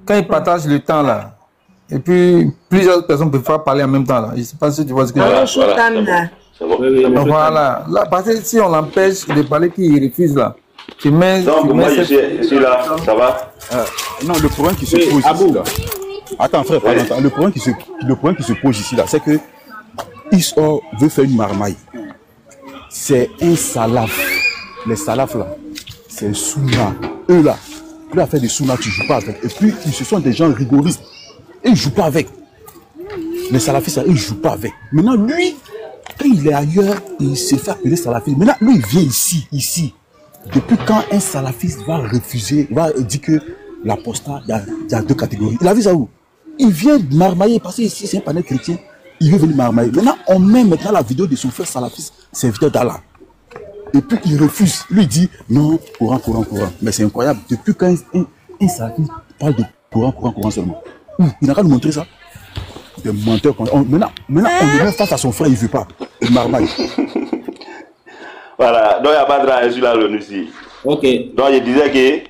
Quand ils partagent le temps là, et puis plusieurs personnes peuvent pas parler en même temps là. Je sais pas si tu vois ce que je veux dire. Voilà. Là, parce que si on l'empêche de parler qu'il refuse là, tu mets. Donc, moi, je suis là, ça va? Non, le problème qui se pose ici là. Attends, frère, attends. Le problème qui se pose ici là, c'est que Isor veut faire une marmaille. C'est un salaf. Les salafs là, c'est un souna. Eux là, lui a fait des souna, tu joues pas avec. Et puis, ce sont des gens rigoristes. Et ils ne jouent pas avec. Les salafistes, ils ne jouent pas avec. Maintenant, lui, quand il est ailleurs, il se fait appeler salafiste. Maintenant, lui, il vient ici. Depuis quand un salafiste va refuser, va dire que l'apostat, il y a deux catégories. Il a vu ça où? Il vient marmailler, parce que ici, c'est un panel chrétien. Il veut venir marmailler. Maintenant, on met maintenant la vidéo de son frère salafiste, serviteur d'Allah. Et puis, il refuse. Lui, il dit, non, courant. Mais c'est incroyable. Depuis quand un salafiste parle de courant seulement. Il n'a qu'à nous montrer ça. Des menteurs. Maintenant, on le met face à son frère, il ne veut pas. Il marmaille. Voilà, donc il n'y a pas de drame, je suis là, le ici. Ok. Donc je disais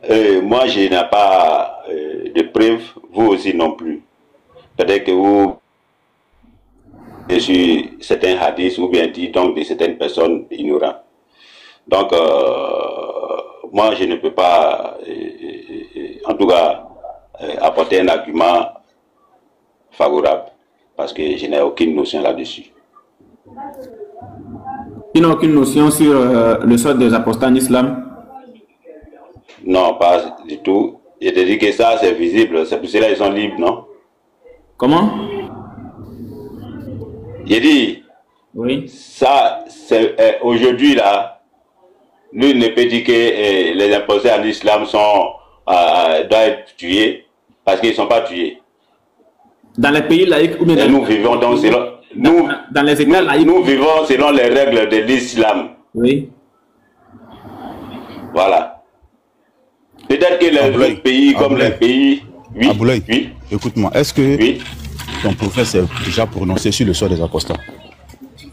que moi je n'ai pas de preuves, vous aussi non plus. Peut-être que vous, sur certains hadiths ou bien dit donc de certaines personnes ignorantes. Donc moi je ne peux pas, en tout cas, apporter un argument favorable parce que je n'ai aucune notion là-dessus. Tu n'as aucune notion sur le sort des apostats en islam? Non, pas du tout. Je te dis que ça, c'est visible. C'est pour cela qu'ils sont libres, non? Comment? J'ai dit, oui. Ça, c'est aujourd'hui, là, nul ne peut dire que les imposés en islam doivent être tués parce qu'ils ne sont pas tués. Dans les pays laïcs ou bien nous vivons donc selon... Dans les États laïcs. Nous vivons selon les règles de l'islam. Oui. Voilà. Peut-être que les pays comme les pays... Oui. Aboulaye, oui. Écoute-moi, est-ce que ton prophète s'est déjà prononcé sur le sort des apostats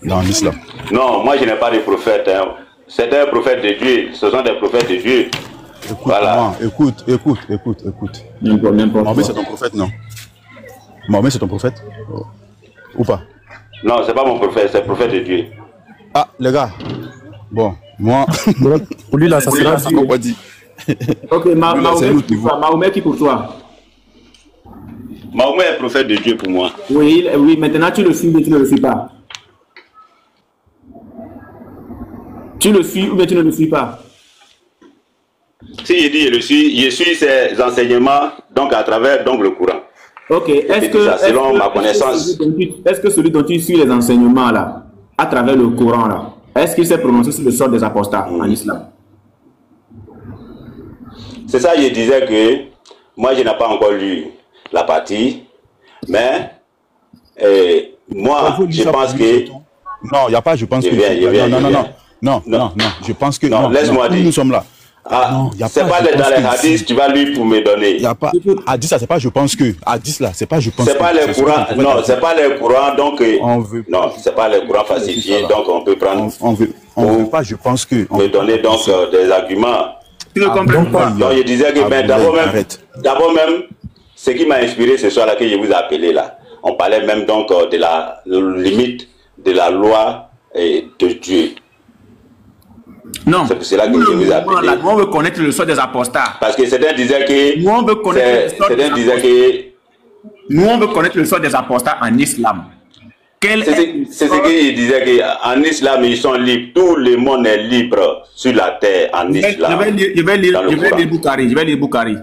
dans l'islam? Non, moi je n'ai pas de prophète. Hein. C'est un prophète de Dieu. Ce sont des prophètes de Dieu. Écoute-moi, écoute. Mohamed, c'est ton prophète, non? Mohamed, c'est ton prophète? Ou pas? Non, c'est pas mon prophète, c'est le prophète de Dieu. Ah, les gars. Bon, moi... Pour lui, là, ça sera dit. Ok, Mahomet qui pour toi? Mahomet est prophète de Dieu pour moi. Oui, maintenant tu le suis ou tu ne le suis pas? Tu le suis ou bien tu ne le suis pas? Si je dis je suis ses enseignements, donc à travers donc, le Coran. Ok, selon ma connaissance. Est-ce que celui dont tu suis les enseignements là, à travers le Coran là, est-ce qu'il s'est prononcé sur le sort des apostats en islam? C'est ça, je disais que moi je n'ai pas encore lu la partie, mais moi je pense que... Non, il n'y a pas, je pense que... Non, je pense que... Non, laisse-moi dire. Nous sommes là. C'est pas dans les hadiths, tu vas lui pour me donner. Il n'y a pas. Hadith, là, c'est pas je pense que. Hadith, là, c'est pas je pense que. C'est pas les courants. Non, c'est pas les courants, donc. Non, c'est pas les courants falsifiés, donc on peut prendre. On veut pas, je pense que. Me donner donc des arguments. Tu ne comprends pas. Donc je disais que d'abord même, ce qui m'a inspiré ce soir-là que je vous ai appelé là, on parlait même donc de la limite de la loi de Dieu. Non, c'est pour cela que je vous ai appelé. On veut connaître le sort des apostats. Parce que certains disaient que... Nous, on veut connaître le sort des apostats en islam. C'est ce qu'ils disaient qu'en islam, ils sont libres. Tout le monde est libre sur la terre en islam. Je vais lire Bukhari.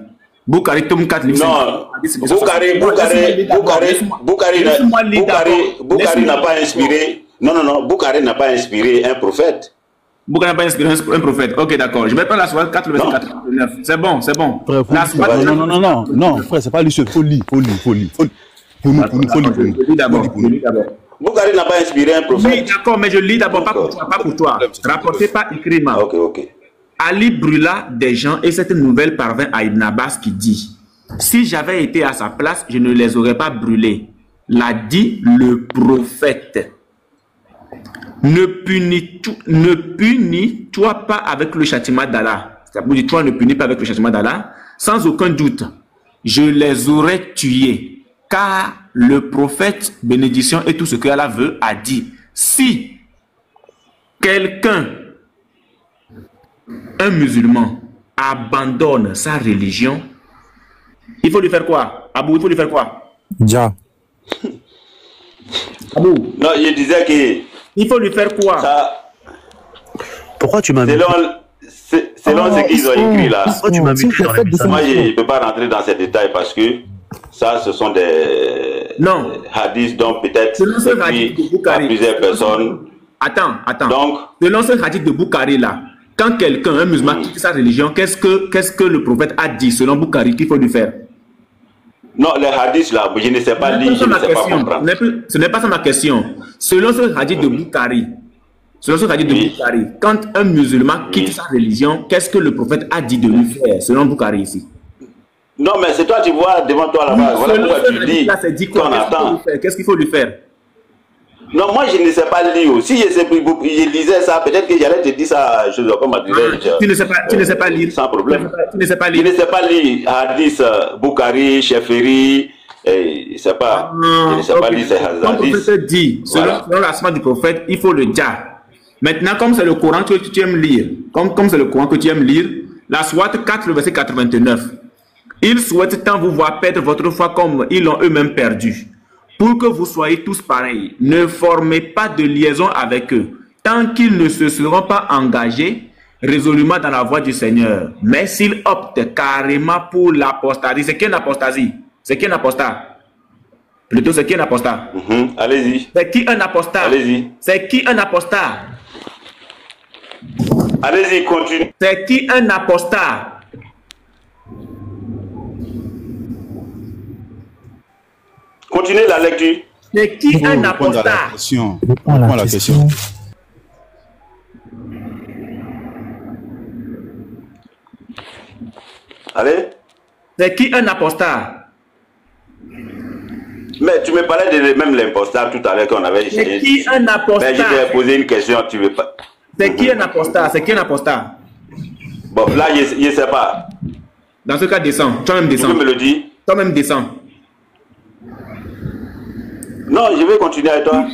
Bukhari, tome 4, livre. Non, Bukhari n'a pas inspiré... Non, Bukhari n'a pas inspiré un prophète. Bukhari n'a pas inspiré un prophète. Ok, d'accord. Je vais prendre la sourate 4, verset 89. C'est bon. Non, frère, c'est pas lui seul. Faut lire. Pour nous. Bukhari n'a pas inspiré un prophète. Oui, d'accord, mais je lis d'abord, pas pour toi. Rapporté par Ikrima. Ok. Ali brûla des gens et cette nouvelle parvint à Ibn Abbas qui dit: si j'avais été à sa place, je ne les aurais pas brûlés. L'a dit le prophète. Ne punis-toi pas avec le châtiment d'Allah. C'est-à-dire, toi ne punis pas avec le châtiment d'Allah. Sans aucun doute, je les aurais tués. Car le prophète, bénédiction et tout ce que Allah veut, a dit: si quelqu'un, un musulman, abandonne sa religion, il faut lui faire quoi? Abou, il faut lui faire quoi? Ja. Abou. Non, je disais que... Il faut lui faire quoi? Pourquoi tu m'as mis... Selon ce qu'ils ont écrit là, pourquoi tu m'as mis moi je ne peux pas rentrer dans ces détails parce que ça, ce sont des hadiths dont peut-être plusieurs personnes... Attends. Donc, selon ce hadith de Bukhari là, quand quelqu'un, un musulman, quitte sa religion, qu'est-ce que le prophète a dit selon Bukhari qu'il faut lui faire? Non, les hadiths là, je ne sais pas lire, je ne sais pas comprendre. Ce n'est pas ça ma question. Selon ce hadith de Bukhari, quand un musulman quitte sa religion, qu'est-ce que le prophète a dit de lui faire, selon Bukhari ici? Non, mais c'est toi, tu vois devant toi là-bas. Voilà pourquoi tu dis qu'on attend. Qu'est-ce qu'il faut lui faire? Non, moi je ne sais pas lire. Si je lisais ça, peut-être que j'allais te dire ça, je dois pas dire. Tu ne sais pas lire. Sans problème. Tu ne sais pas lire. Je ne sais pas lire. Hadith, Bukhari, Cheferi, je ne sais pas. Je ne sais pas lire ces hadiths. Comme le prophète dit, selon l'asma du prophète, il faut le dire. Maintenant, comme c'est le Coran que tu aimes lire, comme c'est le Coran que tu aimes lire, la sourate 4, verset 89. Ils souhaitent tant vous voir perdre votre foi comme ils l'ont eux-mêmes perdu. Pour que vous soyez tous pareils, ne formez pas de liaison avec eux, tant qu'ils ne se seront pas engagés résolument dans la voie du Seigneur. Mais s'ils optent carrément pour l'apostasie, c'est qui un apostasie? C'est qui un apostat? Plutôt, c'est qui un apostat? Allez-y. C'est qui un apostat? Allez-y. C'est qui un apostat? Allez-y, continue. C'est qui un apostat? Continuez la lecture. C'est qui un apostat? Réponds à la question. Allez. C'est qui un apostat? Mais tu me parlais de même l'impostat tout à l'heure qu'on avait... C'est qui un apostat? Mais je t'ai posé une question, tu veux pas... C'est qui un apostat? C'est qui un apostat? Bon, là, je ne sais pas. Dans ce cas, descends. Toi-même descends. Tu peux me le dire? Toi-même descends. Non, je vais continuer avec toi.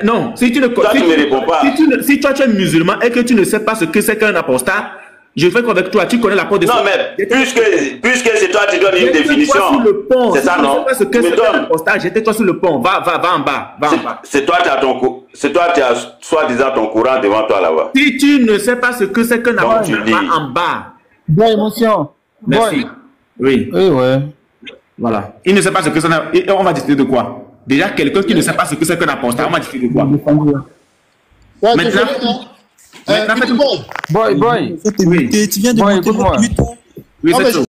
Non, si tu ne toi, tu me réponds pas. Si toi tu es musulman et que tu ne sais pas ce que c'est qu'un apostat, je fais quoi avec toi? Tu connais la porte de... Non, mais puisque c'est toi qui donnes une définition. C'est ça, non? Tu sais pas ce que c'est qu'un apostat, jette-toi sur le pont. Va en bas. C'est toi qui as soi-disant ton courant devant toi là-bas. Si tu ne sais pas ce que c'est qu'un apostat, va en bas. Bon, émotion. Merci. Boy. Oui. Oui, ouais. Voilà. Il ne sait pas ce que c'est. Et on va discuter de quoi? Déjà, quelqu'un qui ne sait pas ce que c'est qu'un apostat, on va discuter de quoi? Ouais, Maintenant, Boy. Boy. Oui. Tu viens de monter Oui, Non, c'est mais tout.